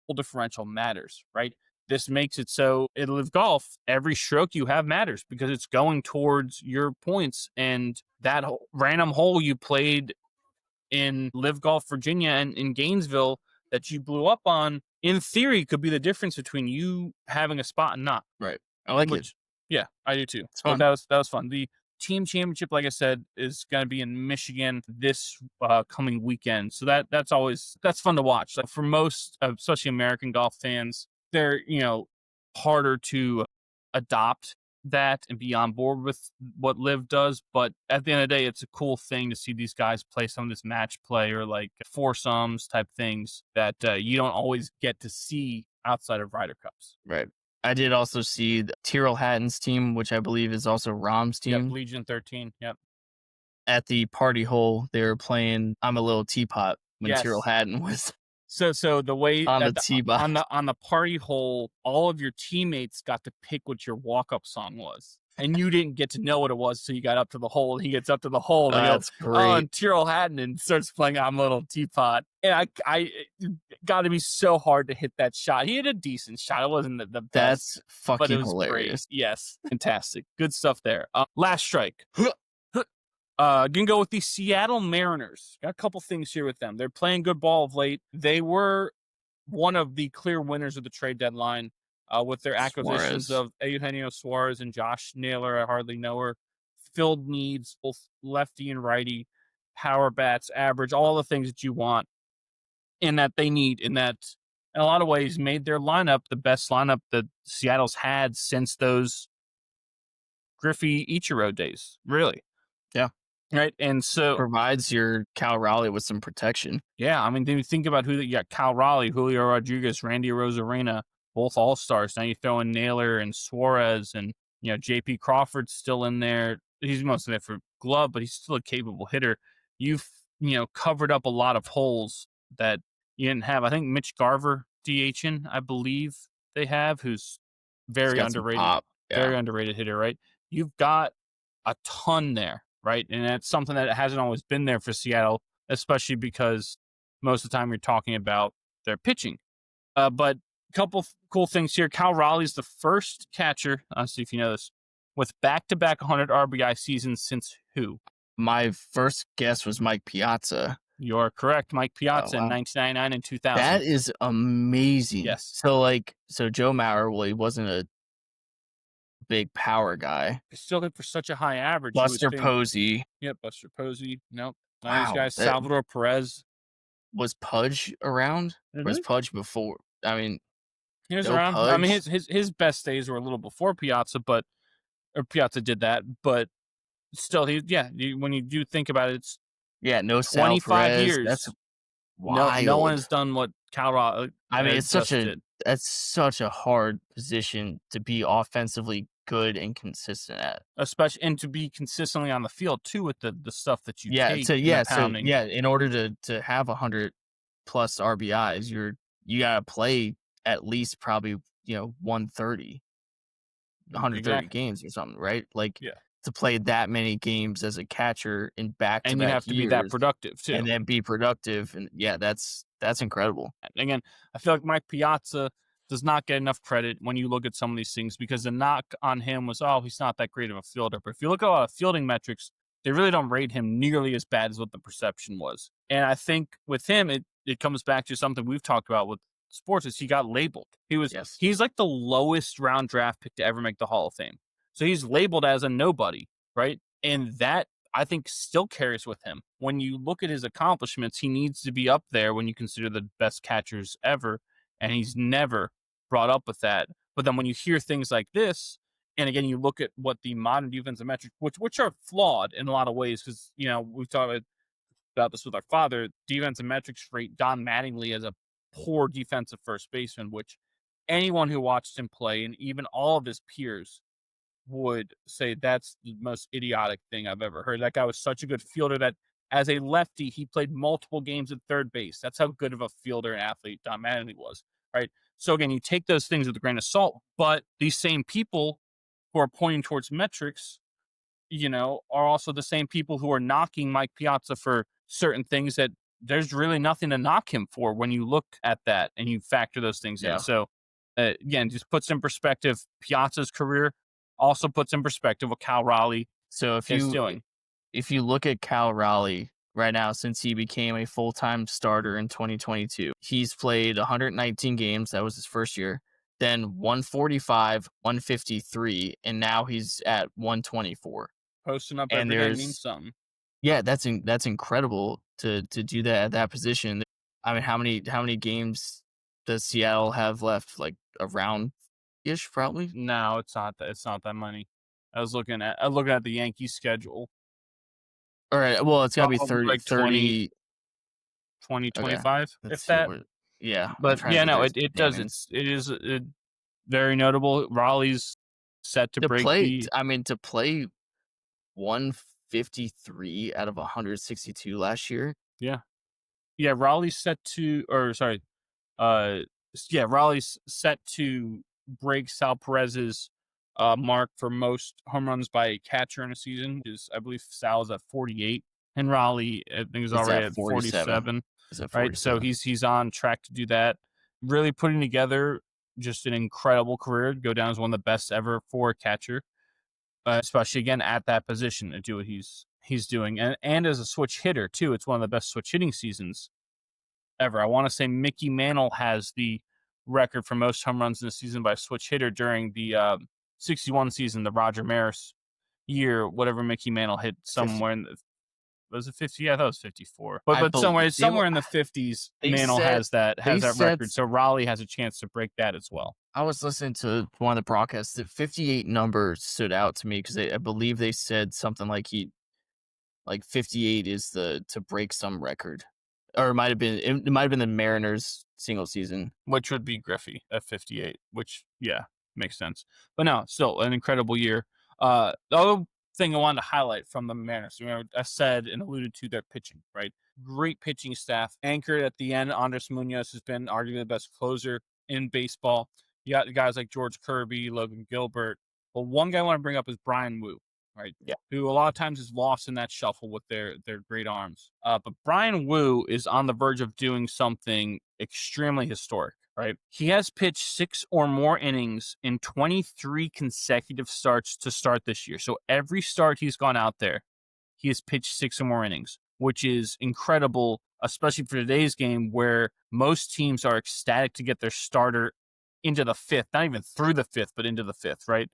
goal differential matters, right? This makes it so in Live Golf, every stroke you have matters because it's going towards your points. And that random hole you played in Live Golf Virginia and in Gainesville that you blew up on, in theory, could be the difference between you having a spot and not. right. I like it. Which, yeah, I do too. It's But fun. that was fun. The team championship, like I said, is going to be in Michigan this coming weekend. So that's fun to watch. Like for most, especially American golf fans, they're harder to adopt that and be on board with what Live does. But at the end of the day, it's a cool thing to see these guys play some of this match play or like foursomes type things that you don't always get to see outside of Ryder Cups. Right. I did also see Tyrrell Hatton's team, which I believe is also Rom's Yep, team. Legion 13. Yep. At the party hole, they were playing "I'm a Little Teapot" when Tyrrell Yes. Hatton was So the way on the that tee box. on the party hole, all of your teammates got to pick what your walk up song was, and you didn't get to know what it was. So you got up to the hole, and he gets up to the hole, and they go, That's "Oh," great. and Tyrrell Hatton and starts playing "I'm a Little Teapot," and I got to be so hard to hit that shot. He had a decent shot. It wasn't the best, That's but it fucking was great. hilarious. Yes, fantastic, good stuff there. Last strike. Gonna go with the Seattle Mariners. Got a couple things here with them. They're playing good ball of late. They were one of the clear winners of the trade deadline with their acquisitions Suarez. of Eugenio Suarez and Josh Naylor. I hardly know her. Filled needs, both lefty and righty, power bats, average, all the things that you want and that they need. In that, in a lot of ways, made their lineup the best lineup that Seattle's had since those Griffey Ichiro days. Really. Yeah. Right. And so Provides your Cal Raleigh with some protection. yeah, I mean, then you think about who you got: Cal Raleigh, Julio Rodriguez, Randy Rosarena, both all stars. Now you throw in Naylor and Suarez, and J.P. Crawford's still in there. He's mostly there for glove, but he's still a capable hitter. You've covered up a lot of holes that you didn't have. I think Mitch Garver DHing, I believe they have, who's He's very got some underrated, pop. Yeah. hitter, right? You've got a ton there, right? And that's something that hasn't always been there for Seattle, especially because most of the time you're talking about their pitching. But a couple cool things here. Cal Raleigh's the first catcher, I'll see if you know this, with back-to-back 100 RBI seasons since who? My first guess was Mike Piazza. You're correct. Mike Oh, Piazza in wow. 1999 and 2000. That is amazing. Yes. So Joe Mauer, well, he wasn't a big power guy. Still hit for such a high average, you would Buster think. Posey. Yep, Buster Posey. Nope. None of these Wow, guys. that Salvador Perez. was Pudge around? Was Mhm. Pudge before? I mean, He was no around. I mean, Pudge? his best days were a little before Piazza, but or Piazza did that, but still, when you do think about it, it's Yeah, no Sal 25 Perez. That's years. No one has wild. done what Cal Raleigh I mean, just did. that's such a hard position to be offensively good and consistent at. Especially and to be consistently on the field too with the stuff that you Yeah, take and the so pounding. yeah, in order to have 100 plus RBIs, you gotta play at least probably, 130, 130 Exactly. games or something, right? Like, Yeah. to play that many games as a catcher in And you back-to-back have to be that years productive and too. then be productive, and yeah, that's incredible. Again, I feel like Mike Piazza does not get enough credit when you look at some of these things because the knock on him was, oh, he's not that great of a fielder. But if you look at a lot of fielding metrics, they really don't rate him nearly as bad as what the perception was. And I think with him, it comes back to something we've talked about with sports is he got labeled. Yes. He's like the lowest round draft pick to ever make the Hall of Fame. So he's labeled as a nobody, right? And that I think still carries with him. When you look at his accomplishments, he needs to be up there when you consider the best catchers ever, and he's never brought up with that. But then when you hear things like this, and again, you look at what the modern defensive metrics, which are flawed in a lot of ways, because we've talked about this with our father. Defensive metrics rate Don Mattingly as a poor defensive first baseman, which anyone who watched him play, and even all of his peers, would say that's the most idiotic thing I've ever heard. That guy was such a good fielder that as a lefty, he played multiple games at third base. That's how good of a fielder and athlete Don Mattingly was, right? So again, you take those things with a grain of salt, but these same people who are pointing towards metrics, are also the same people who are knocking Mike Piazza for certain things that there's really nothing to knock him for when you look at that and you factor those things in. Yeah. So again, just puts in perspective Piazza's career, also puts in perspective what Cal Raleigh So is doing. if you look at Cal Raleigh right now, since he became a full-time starter in 2022, he's played 119 games. That was his first year. Then 145, 153, and now he's at 124. Posting up And every day means there's something. yeah, that's incredible to do that at that position. I mean, how many games does Seattle have left? Like around ish, probably. No, it's not that. It's not that many. I was looking at the Yankees schedule. All right. Well, it's got to be Probably 30, like 20, 30. 20, Okay. 25, Let's if see that. what. Yeah, I'm But trying to yeah, get no, their it does. standings. It is very notable. Raleigh's set to To break play, the I mean, to play 153 out of 162 last year. yeah. Yeah, Raleigh's set to or sorry, uh Raleigh's set to break Sal Perez's mark for most home runs by a catcher in a season, which is I believe Sal's at 48 and Raleigh I think is Is already at at 47. 47, Is at right? So 47. he's on track to do that. Really putting together just an incredible career, go down as one of the best ever for a catcher. Especially again at that position to do what he's doing, and as a switch hitter too. It's one of the best switch hitting seasons ever. I want to say Mickey Mantle has the record for most home runs in a season by a switch hitter during the 61 season, the Roger Maris year, whatever Mickey Mantle hit 50. somewhere in the was it 50? Yeah, I thought it was 54. I But believe somewhere in the 50s, they Mantle said they has that said record. So Raleigh has a chance to break that as well. I was listening to one of the broadcasts. The 58 number stood out to me because I believe they said something like 58 is the to break some record, or it might have been the Mariners single season. Which would be Griffey at 58, which, yeah, makes sense. But no, still an incredible year. The other thing I wanted to highlight from the Mariners, I said and alluded to their pitching, right? Great pitching staff. Anchored at the end, Andres Munoz has been arguably the best closer in baseball. You got guys like George Kirby, Logan Gilbert. But one guy I want to bring up is Brian Wu, right? Yeah. Who a lot of times is lost in that shuffle with their great arms. But Brian Wu is on the verge of doing something extremely historic, right? He has pitched 6 or more innings in 23 consecutive starts to start this year. So every start he's gone out there, he has pitched 6 or more innings, which is incredible, especially for today's game where most teams are ecstatic to get their starter into the fifth, not even through the fifth, but into the fifth, right?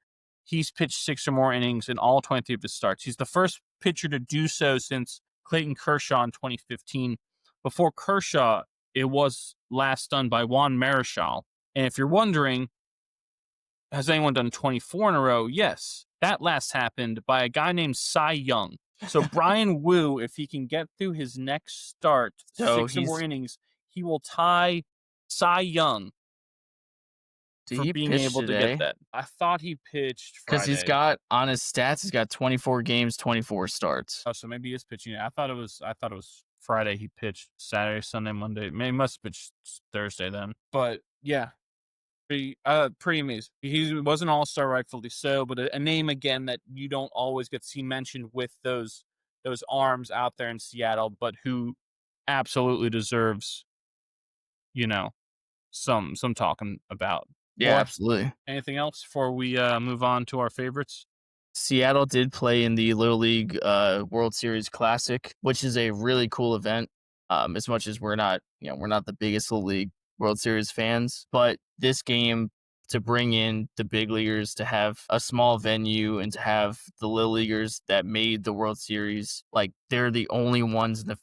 He's pitched 6 or more innings in all 23 of his starts. He's the first pitcher to do so since Clayton Kershaw in 2015. Before Kershaw, it was last done by Juan Marichal. And if you're wondering, has anyone done 24 in a row? Yes. That last happened by a guy named Cy Young. So Brian Wu, if he can get through his next start, So 6 or more innings, he will tie Cy Young did for he being pitch able to get today? that. I thought he pitched Because he's Friday. got on his stats, he's got 24 games, 24 starts. Oh, so maybe he is pitching. I thought it was Friday he pitched. Saturday, Sunday, Monday. Maybe he must have pitched Thursday then. But yeah, pretty amazing. He was an all-star, rightfully so, but a name again that you don't always get to see mentioned with those arms out there in Seattle, but who absolutely deserves, you know, some talking about. Yeah, Boy, absolutely. anything else before we move on to our favorites? Seattle did play in the Little League World Series Classic, which is a really cool event. As much as we're not the biggest Little League World Series fans, but this game to bring in the big leaguers, to have a small venue, and to have the Little Leaguers that made the World Series, like they're the only ones in the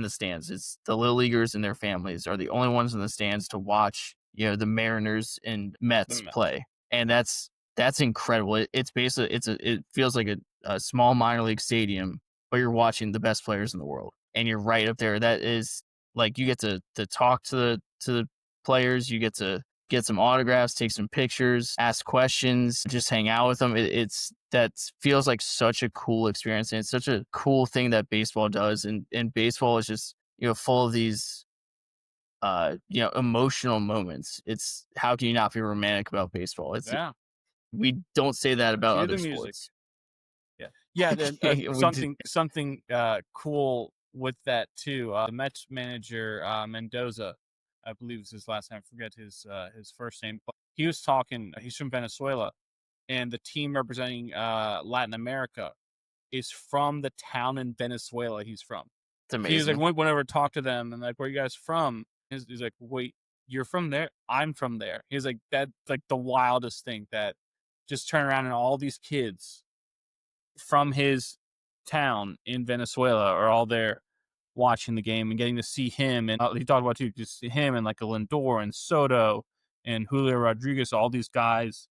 stands. It's the Little Leaguers and their families are the only ones in the stands to watch, the Mariners and Mets play, and that's incredible. It's basically it feels like a small minor league stadium, but you're watching the best players in the world, and you're right up there. That is like you get to talk to the players, you get to get some autographs, take some pictures, ask questions, just hang out with them. It's that feels like such a cool experience, and it's such a cool thing that baseball does, and baseball is just full of these emotional moments. It's how can you not be romantic about baseball? Yeah, We don't say that about cue other the music. sports. Yeah, yeah. We do. Something cool with that too. The Mets manager Mendoza, I believe is his last name. I forget his first name. But he was talking. He's from Venezuela, and the team representing Latin America is from the town in Venezuela he's from. It's He was like, amazing. whenever I talk to them and like, where are you guys from? He's like, wait, you're from there? I'm from there. He's like, that's like the wildest thing that just turn around and all these kids from his town in Venezuela are all there watching the game and getting to see him. And he talked about too, just see him and like a Lindor and Soto and Julio Rodriguez, all these guys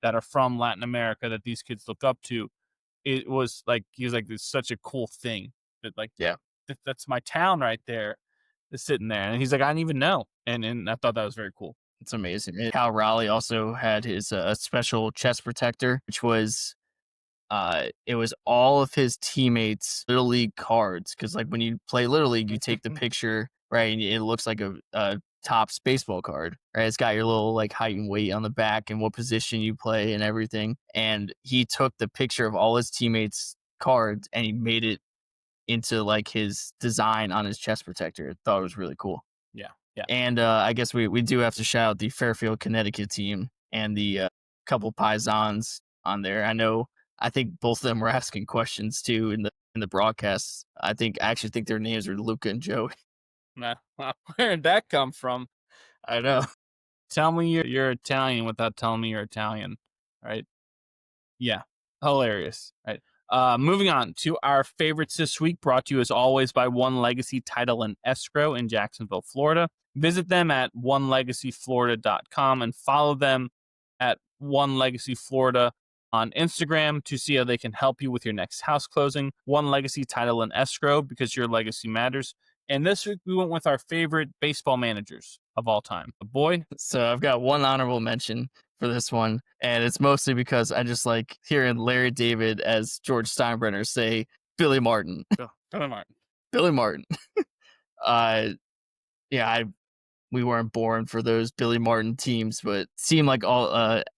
that are from Latin America that these kids look up to. It was like he was like, "It's such a cool thing that like Yeah, that's my town right there, just sitting there." And he's like, "I didn't even know," and I thought that was very cool. it's amazing. And Cal Raleigh also had his special chest protector, which was it was all of his teammates' little league cards. Because like when you play little league, you take the picture, right, and it looks like a Topps baseball card, right? It's got your little like height and weight on the back and what position you play and everything. And he took the picture of all his teammates' cards and he made it into like his design on his chest protector. I thought it was really cool. Yeah, yeah. And I guess we do have to shout out the Fairfield, Connecticut team and the couple Paisans on there. I think both of them were asking questions too in the broadcasts. I actually think their names are Luca and Joey. Nah, where did that come from? I know. Tell me you're Italian without telling me you're Italian, right? Yeah, hilarious. Right. Moving on to our favorites this week, brought to you as always by One Legacy Title and Escrow in Jacksonville, Florida. Visit them at onelegacyflorida.com and follow them at One Legacy Florida on Instagram to see how they can help you with your next house closing. One Legacy Title and Escrow, because your legacy matters. And this week we went with our favorite baseball managers of all time. Boy, So I've got one honorable mention for this one, and it's mostly because I just like hearing Larry David as George Steinbrenner say Billy Martin. Billy Martin. Billy Martin. uh yeah, we weren't born for those Billy Martin teams, but seemed like all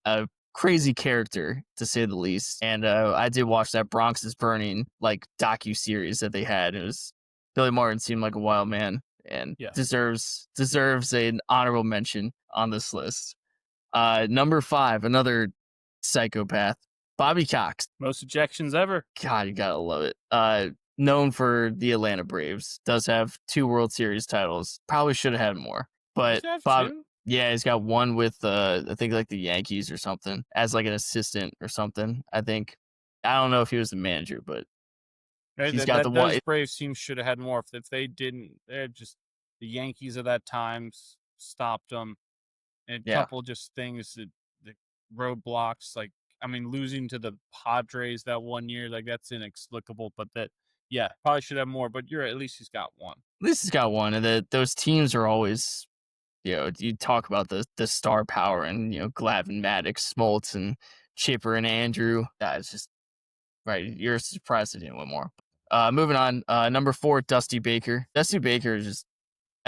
a crazy character to say the least. And I did watch that Bronx is Burning like docu series that they had. It was Billy Martin seemed like a wild man and Yes. deserves an honorable mention on this list. Number 5, another psychopath, Bobby Cox. Most ejections ever. God, you gotta love it. Known for the Atlanta Braves, does have 2 World Series titles. Probably should have had more, Does but he have Bob, two? yeah, he's got one with I think like the Yankees or something as like an assistant or something. I think I don't know if he was the manager, but Right, he's got the one. those Braves teams should have had more. If they didn't, they're just the Yankees of that time stopped them, and a Yeah, couple just things that the roadblocks. Like I mean, losing to the Padres that one year, like that's inexplicable. But that, yeah, probably should have more. But you're right, at least he's got one. at least he's got one, and those teams are always, you talk about the star power and Glavine, Maddox, Smoltz, and Chipper and Andrew. It's just right. You're surprised they didn't win more. Moving on. Number 4, Dusty Baker. Dusty Baker is just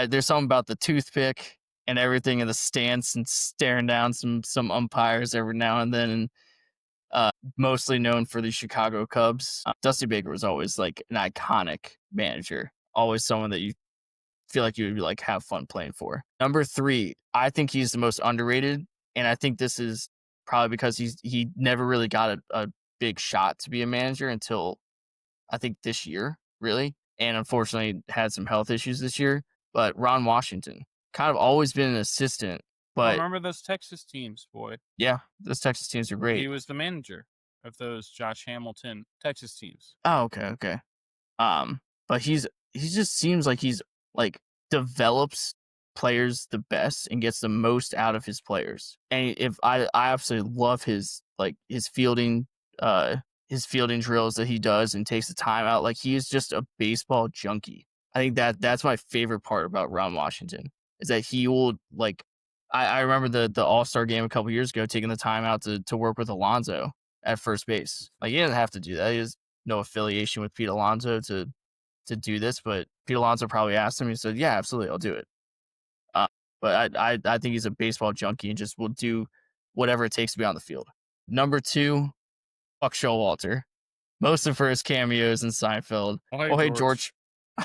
there's something about the toothpick and everything in the stance and staring down some umpires every now and then. And mostly known for the Chicago Cubs. Dusty Baker was always like an iconic manager. Always someone that you feel like you would like have fun playing for. Number 3, I think he's the most underrated, and I think this is probably because he never really got a big shot to be a manager until I think this year, really, and unfortunately had some health issues this year. But Ron Washington, kind of always been an assistant, I but remember those Texas teams, boy. yeah, those Texas teams are He great. was the manager of those Josh Hamilton Texas teams. Oh, okay. Um, but he just seems like he's like develops players the best and gets the most out of his players. And if I absolutely love uh his fielding drills that he does and takes the time out. Like he is just a baseball junkie. I think that's my favorite part about Ron Washington is that he will like I remember the All-Star game a couple years ago taking the time out to work with Alonso at first base. Like he didn't have to do that. He has no affiliation with Pete Alonso to do this, but Pete Alonso probably asked him. He said, "Yeah, absolutely, I'll do it." Uh, but I think he's a baseball junkie and just will do whatever it takes to be on the field. Number 2, Buck Showalter, mostly for his cameos in Seinfeld. Oh, hey, Oh hey George. George, uh,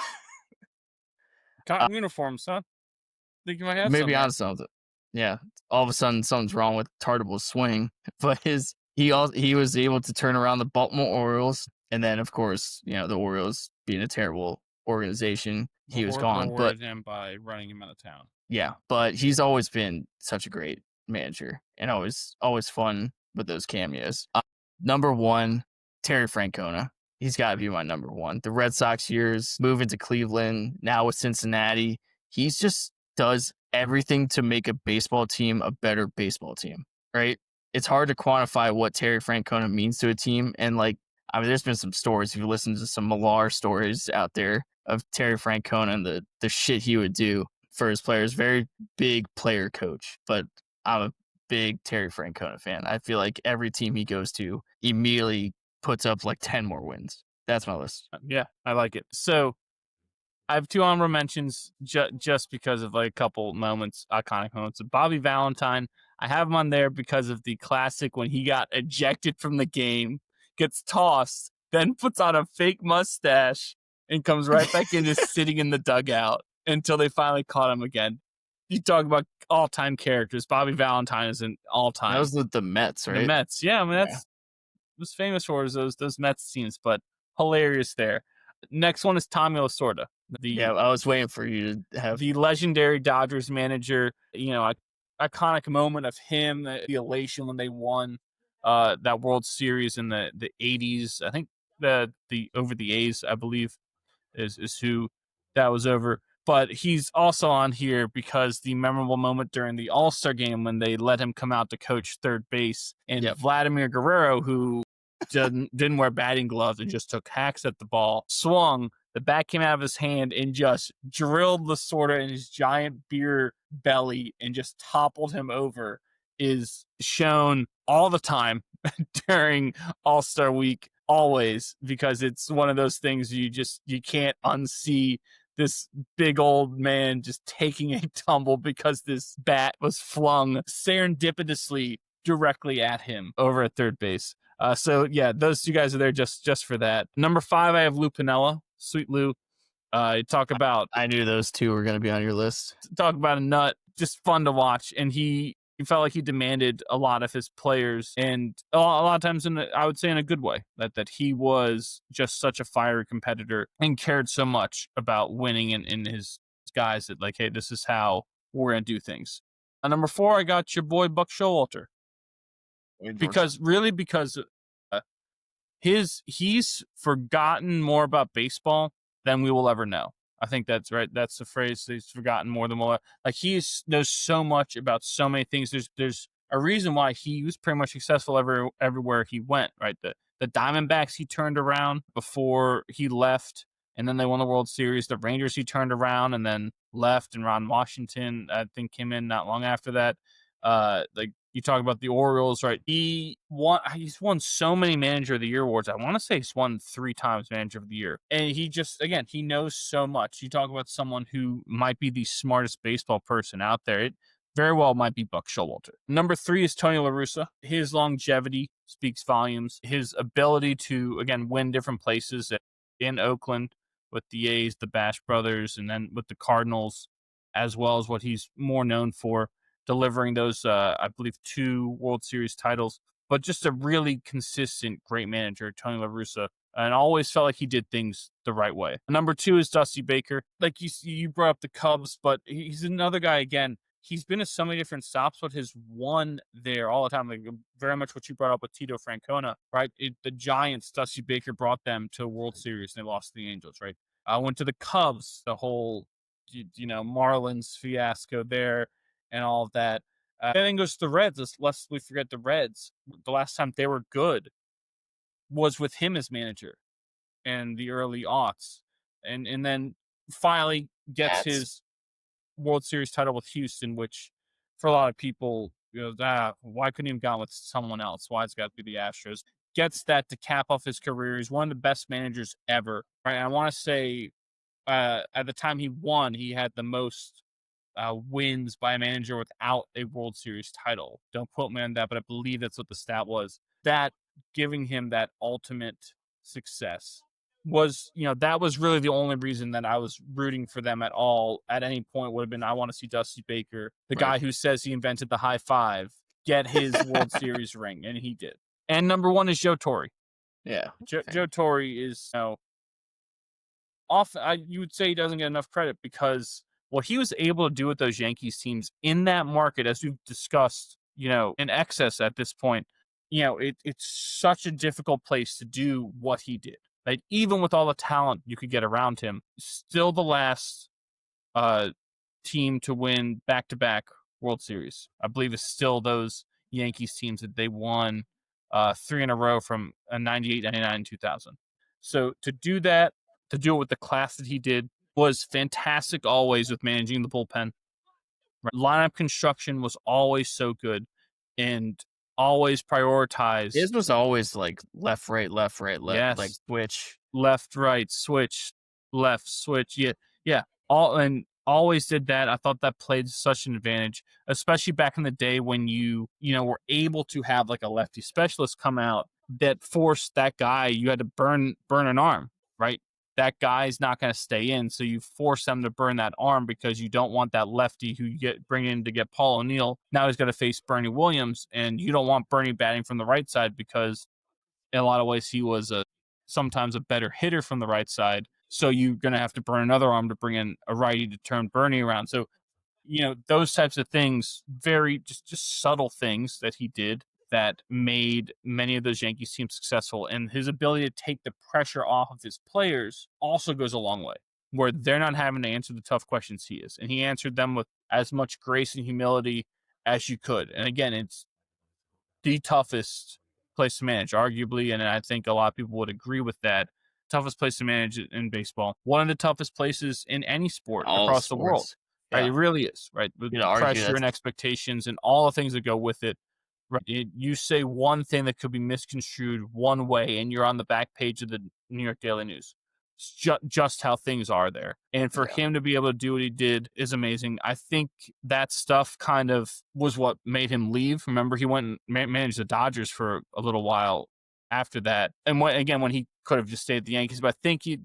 Cotton uniform, son. Think you might have some maybe there. on something. Yeah, all of a sudden something's wrong with Tartable's swing, but he was able to turn around the Baltimore Orioles, and then of course the Orioles being a terrible organization, The he was Oracle gone. But awarded him by running him out of town. yeah, but he's always been such a great manager and always fun with those cameos. Number 1, Terry Francona. He's got to be my number 1. The Red Sox years, moving to Cleveland, now with Cincinnati, he's just does everything to make a baseball team a better baseball team, right? It's hard to quantify what Terry Francona means to a team. And like, I mean, there's been some stories, if you listen to some Millar stories out there of Terry Francona and the shit he would do for his players. Very big player coach, but I'm a big Terry Francona fan. I feel like every team he goes to immediately puts up like 10 more wins. That's my list. Yeah, I like it. So I have 2 honorable mentions just because of like a couple moments, iconic moments. Bobby Valentine, I have him on there because of the classic when he got ejected from the game, gets tossed, then puts on a fake mustache and comes right back in just sitting in the dugout until they finally caught him again. You talk about all-time characters. Bobby Valentine is an That all-time. was the Mets, The right? Mets. Yeah, I mean Yeah. that's was famous for those Mets teams, but hilarious there. Next one is Tommy Lasorda, Yeah, I was waiting for you to have. the legendary Dodgers manager. Iconic moment of him, the elation when they won that World Series in the 80s. I think the over the A's, I believe, is who that was over. But he's also on here because the memorable moment during the All-Star game when they let him come out to coach third base, and Yep. Vladimir Guerrero, who didn't wear batting gloves and just took hacks at the ball, swung, the bat came out of his hand and just drilled Lasorda in his giant beer belly and just toppled him over, is shown all the time during All-Star week, always, because it's one of those things you can't unsee this big old man just taking a tumble because this bat was flung serendipitously directly at him over at third base. So yeah, those two guys are there just for that. Number 5, I have Lou Piniella, Sweet Lou. Talk about I knew those two were going to be on your list. a nut, just fun to watch. And he felt like he demanded a lot of his players, and a lot of times I would say in a good way, that he was just such a fiery competitor and cared so much about winning in his guys that like, hey, this is how we're gonna do things. Number 4, I got your boy Buck Showalter, because uh, he's forgotten more about baseball than we will ever know. I think that's right. That's the phrase. He's forgotten more than we'll. Like he knows so much about so many things. There's a reason why he was pretty much successful everywhere he went. Right. The Diamondbacks he turned around before he left, and then they won the World Series. The Rangers he turned around and then left, and Ron Washington I think came in not long after that. Like you talk about the Orioles, right? He's won so many Manager of the Year awards. I want to say he's won 3 times Manager of the Year. And he just, again, he knows so much. You talk about someone who might be the smartest baseball person out there. It very well might be Buck Showalter. Number 3 is Tony La Russa. His longevity speaks volumes. His ability to, again, win different places in Oakland with the A's, the Bash Brothers, and then with the Cardinals, as well as what he's more known for, delivering those, I believe, 2 World Series titles, but just a really consistent, great manager, Tony La Russa, and always felt like he did things the right way. Number 2 is Dusty Baker. Like you brought up the Cubs, but he's another guy, again, he's been to so many different stops, but has won there all the time. Like very much what you brought up with Tito Francona, right? The Giants, Dusty Baker brought them to a World Series, and they lost to the Angels, right? I went to the Cubs, the whole, Marlins fiasco there, and all of that. Then goes to the Reds. Lest we forget the Reds. The last time they were good was with him as manager in the early aughts, and then finally gets his World Series title with Houston, which for a lot of people, why couldn't he have gone with someone else? Why it's got to be the Astros? Gets that to cap off his career. He's one of the best managers ever. Right? I want to say at the time he won, he had the most wins by a manager without a World Series title. Don't quote me on that, but I believe that's what the stat was. That giving him that ultimate success was, that was really the only reason that I was rooting for them at all at any point. Would have been, I want to see Dusty Baker, the guy who says he invented the high five, get his World Series ring, and he did. And number 1 is Joe Torre. Yeah. Joe Torre is, often you would say he doesn't get enough credit because what he was able to do with those Yankees teams in that market, as we've discussed, in excess at this point, it's such a difficult place to do what he did. Like even with all the talent you could get around him, still the last team to win back-to-back World Series, I believe, is still those Yankees teams that they won 3 in a row from 98, 99, and 2000. So to do that, to do it with the class that he did, was fantastic always with managing the bullpen. Right? Lineup construction was always so good and always prioritized. His was always like left, right, left, Yes. like switch. Left, right, switch, left, switch. Yeah. Always did that. I thought that played such an advantage, especially back in the day when you were able to have like a lefty specialist come out that forced that guy, you had to burn an arm, right? That guy's not going to stay in, so you force them to burn that arm because you don't want that lefty who you bring in to get Paul O'Neill. Now he's got to face Bernie Williams, and you don't want Bernie batting from the right side because in a lot of ways he was sometimes a better hitter from the right side. So you're going to have to burn another arm to bring in a righty to turn Bernie around. So, those types of things, very just subtle things that he did that made many of those Yankees teams successful. And his ability to take the pressure off of his players also goes a long way, where they're not having to answer the tough questions he is. And he answered them with as much grace and humility as you could. And again, it's the toughest place to manage, arguably, and I think a lot of people would agree with that. Toughest place to manage in baseball. One of the toughest places in any sport across the world. Yeah. Right? It really is, right? With pressure and expectations and all the things that go with it. Right? You say one thing that could be misconstrued one way, and you're on the back page of the New York Daily News. just how things are there. And for Yeah. him to be able to do what he did is amazing. I think that stuff kind of was what made him leave. Remember, he went and managed the Dodgers for a little while after that. And when he could have just stayed at the Yankees, but I think he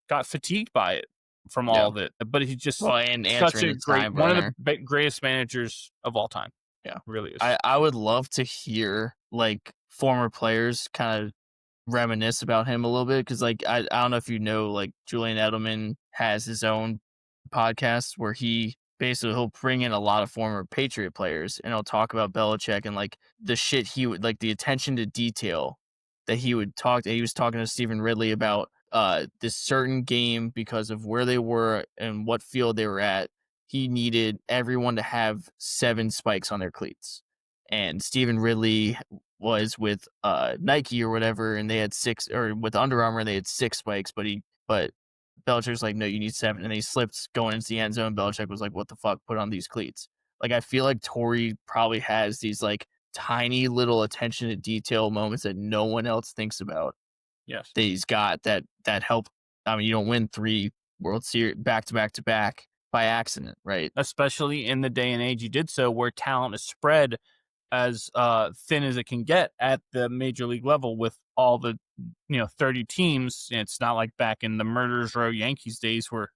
got fatigued by it from all Yeah. of it. But he's just Well, and such answering a the time one of burner. the greatest managers of all time. Yeah. Really is. I would love to hear like former players kind of reminisce about him a little bit because like I don't know if you know like Julian Edelman has his own podcast where he'll bring in a lot of former Patriot players and he'll talk about Belichick and like the shit he would like the attention to detail that he would talk he was talking to Stephen Ridley about this certain game because of where they were and what field they were at. He needed everyone to have 7 spikes on their cleats. And Stephen Ridley was with Nike or whatever, and they had 6, or with Under Armour they had 6 spikes, but Belichick's like, no, you need 7, and he slipped going into the end zone. Belichick was like, what the fuck? Put on these cleats. Like I feel like Torrey probably has these like tiny little attention to detail moments that no one else thinks about. Yes. That he's got that help. I mean, you don't win 3 World Series back to back to back by accident, right? Especially in the day and age you did so, where talent is spread as thin as it can get at the major league level with all the 30 teams. It's not like back in the Murderers Row Yankees days where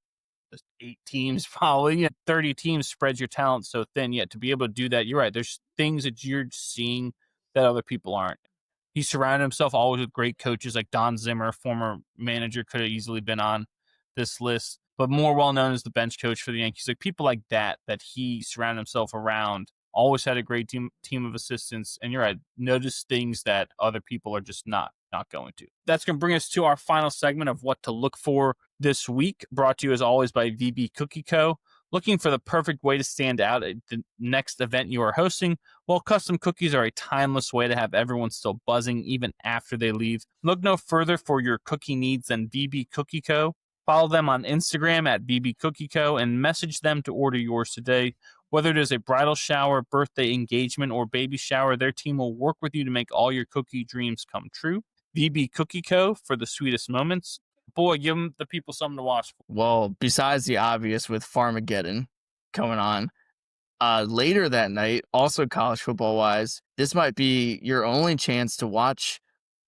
just 8 teams probably 30 teams spreads your talent so thin. Yet to be able to do that, you're right, there's things that you're seeing that other people aren't. He surrounded himself always with great coaches like Don Zimmer, former manager, could have easily been on this list, but more well known as the bench coach for the Yankees. Like people like that he surrounded himself around. Always had a great team of assistants, and you're right. Notice things that other people are just not going to. That's going to bring us to our final segment of what to look for this week. Brought to you as always by VB Cookie Co. Looking for the perfect way to stand out at the next event you are hosting? Well, custom cookies are a timeless way to have everyone still buzzing even after they leave. Look no further for your cookie needs than VB Cookie Co. Follow them on Instagram at VB Cookie Co. and message them to order yours today. Whether it is a bridal shower, birthday, engagement, or baby shower, their team will work with you to make all your cookie dreams come true. VB Cookie Co. for the sweetest moments. Boy, give them the people something to watch for. Well, besides the obvious with Farmageddon coming on, later that night, also college football wise, this might be your only chance to watch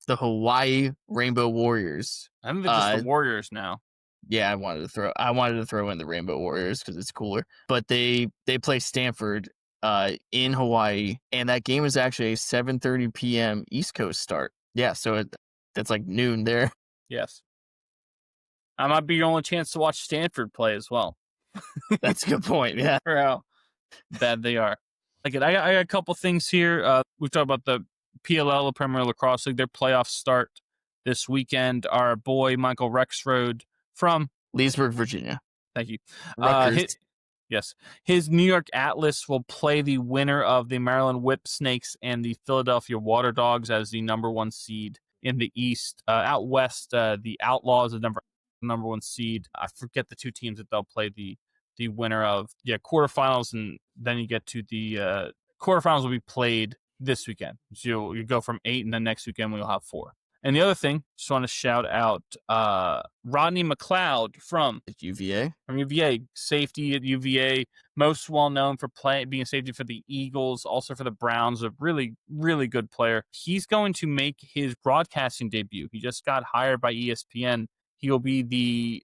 the Hawaii Rainbow Warriors. I think they're just the Warriors now. Yeah, I wanted to throw in the Rainbow Warriors because it's cooler. But they play Stanford in Hawaii, and that game is actually a 7:30 p.m. East Coast start. Yeah, so that's like noon there. Yes. That might be your only chance to watch Stanford play as well. That's a good point. Yeah. For how bad they are. I got a couple things here. We've talked about the PLL, the Premier Lacrosse League. Their playoffs start this weekend. Our boy Michael Rexroad from Leesburg, Virginia. Thank you. Rutgers. His New York Atlas will play the winner of the Maryland Whip Snakes and the Philadelphia Water Dogs as the number 1 seed in the East. Out west, the Outlaws, the number 1 seed. I forget the 2 teams that they'll play the winner of. Yeah, quarterfinals, and then you get to the quarterfinals will be played this weekend. So you go from 8, and then next weekend we'll have 4. And the other thing, just want to shout out Rodney McLeod from UVA. From UVA, safety at UVA, most well known for being a safety for the Eagles, also for the Browns, a really, really good player. He's going to make his broadcasting debut. He just got hired by ESPN. He will be the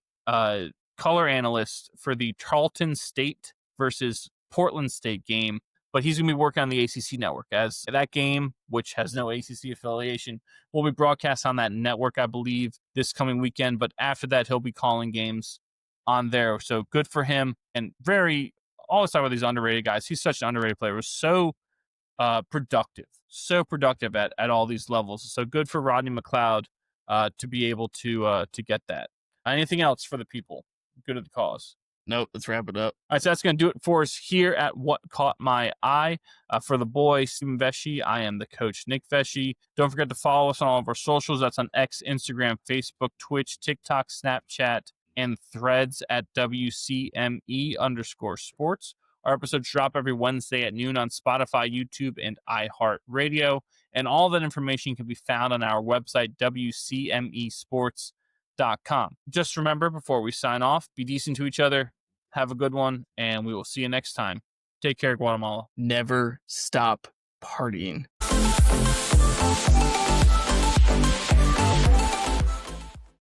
color analyst for the Tarleton State versus Portland State game, but he's going to be working on the ACC network, as that game, which has no ACC affiliation, will be broadcast on that network, I believe, this coming weekend. But after that, he'll be calling games on there. So good for him. And always talk about these underrated guys. He's such an underrated player. He was so productive at all these levels. So good for Rodney McLeod to be able to get that. Anything else for the people? Good at the cause. Nope, let's wrap it up. All right, so that's going to do it for us here at What Caught My Eye. For the boy, Stephen Vesci, I am the coach, Nick Vesci. Don't forget to follow us on all of our socials. That's on X, Instagram, Facebook, Twitch, TikTok, Snapchat, and Threads at WCME_sports. Our episodes drop every Wednesday at noon on Spotify, YouTube, and iHeartRadio. And all that information can be found on our website, WCMEsports.com. Just remember, before we sign off, be decent to each other, have a good one, and we will see you next time. Take care, Guatemala. Never stop partying.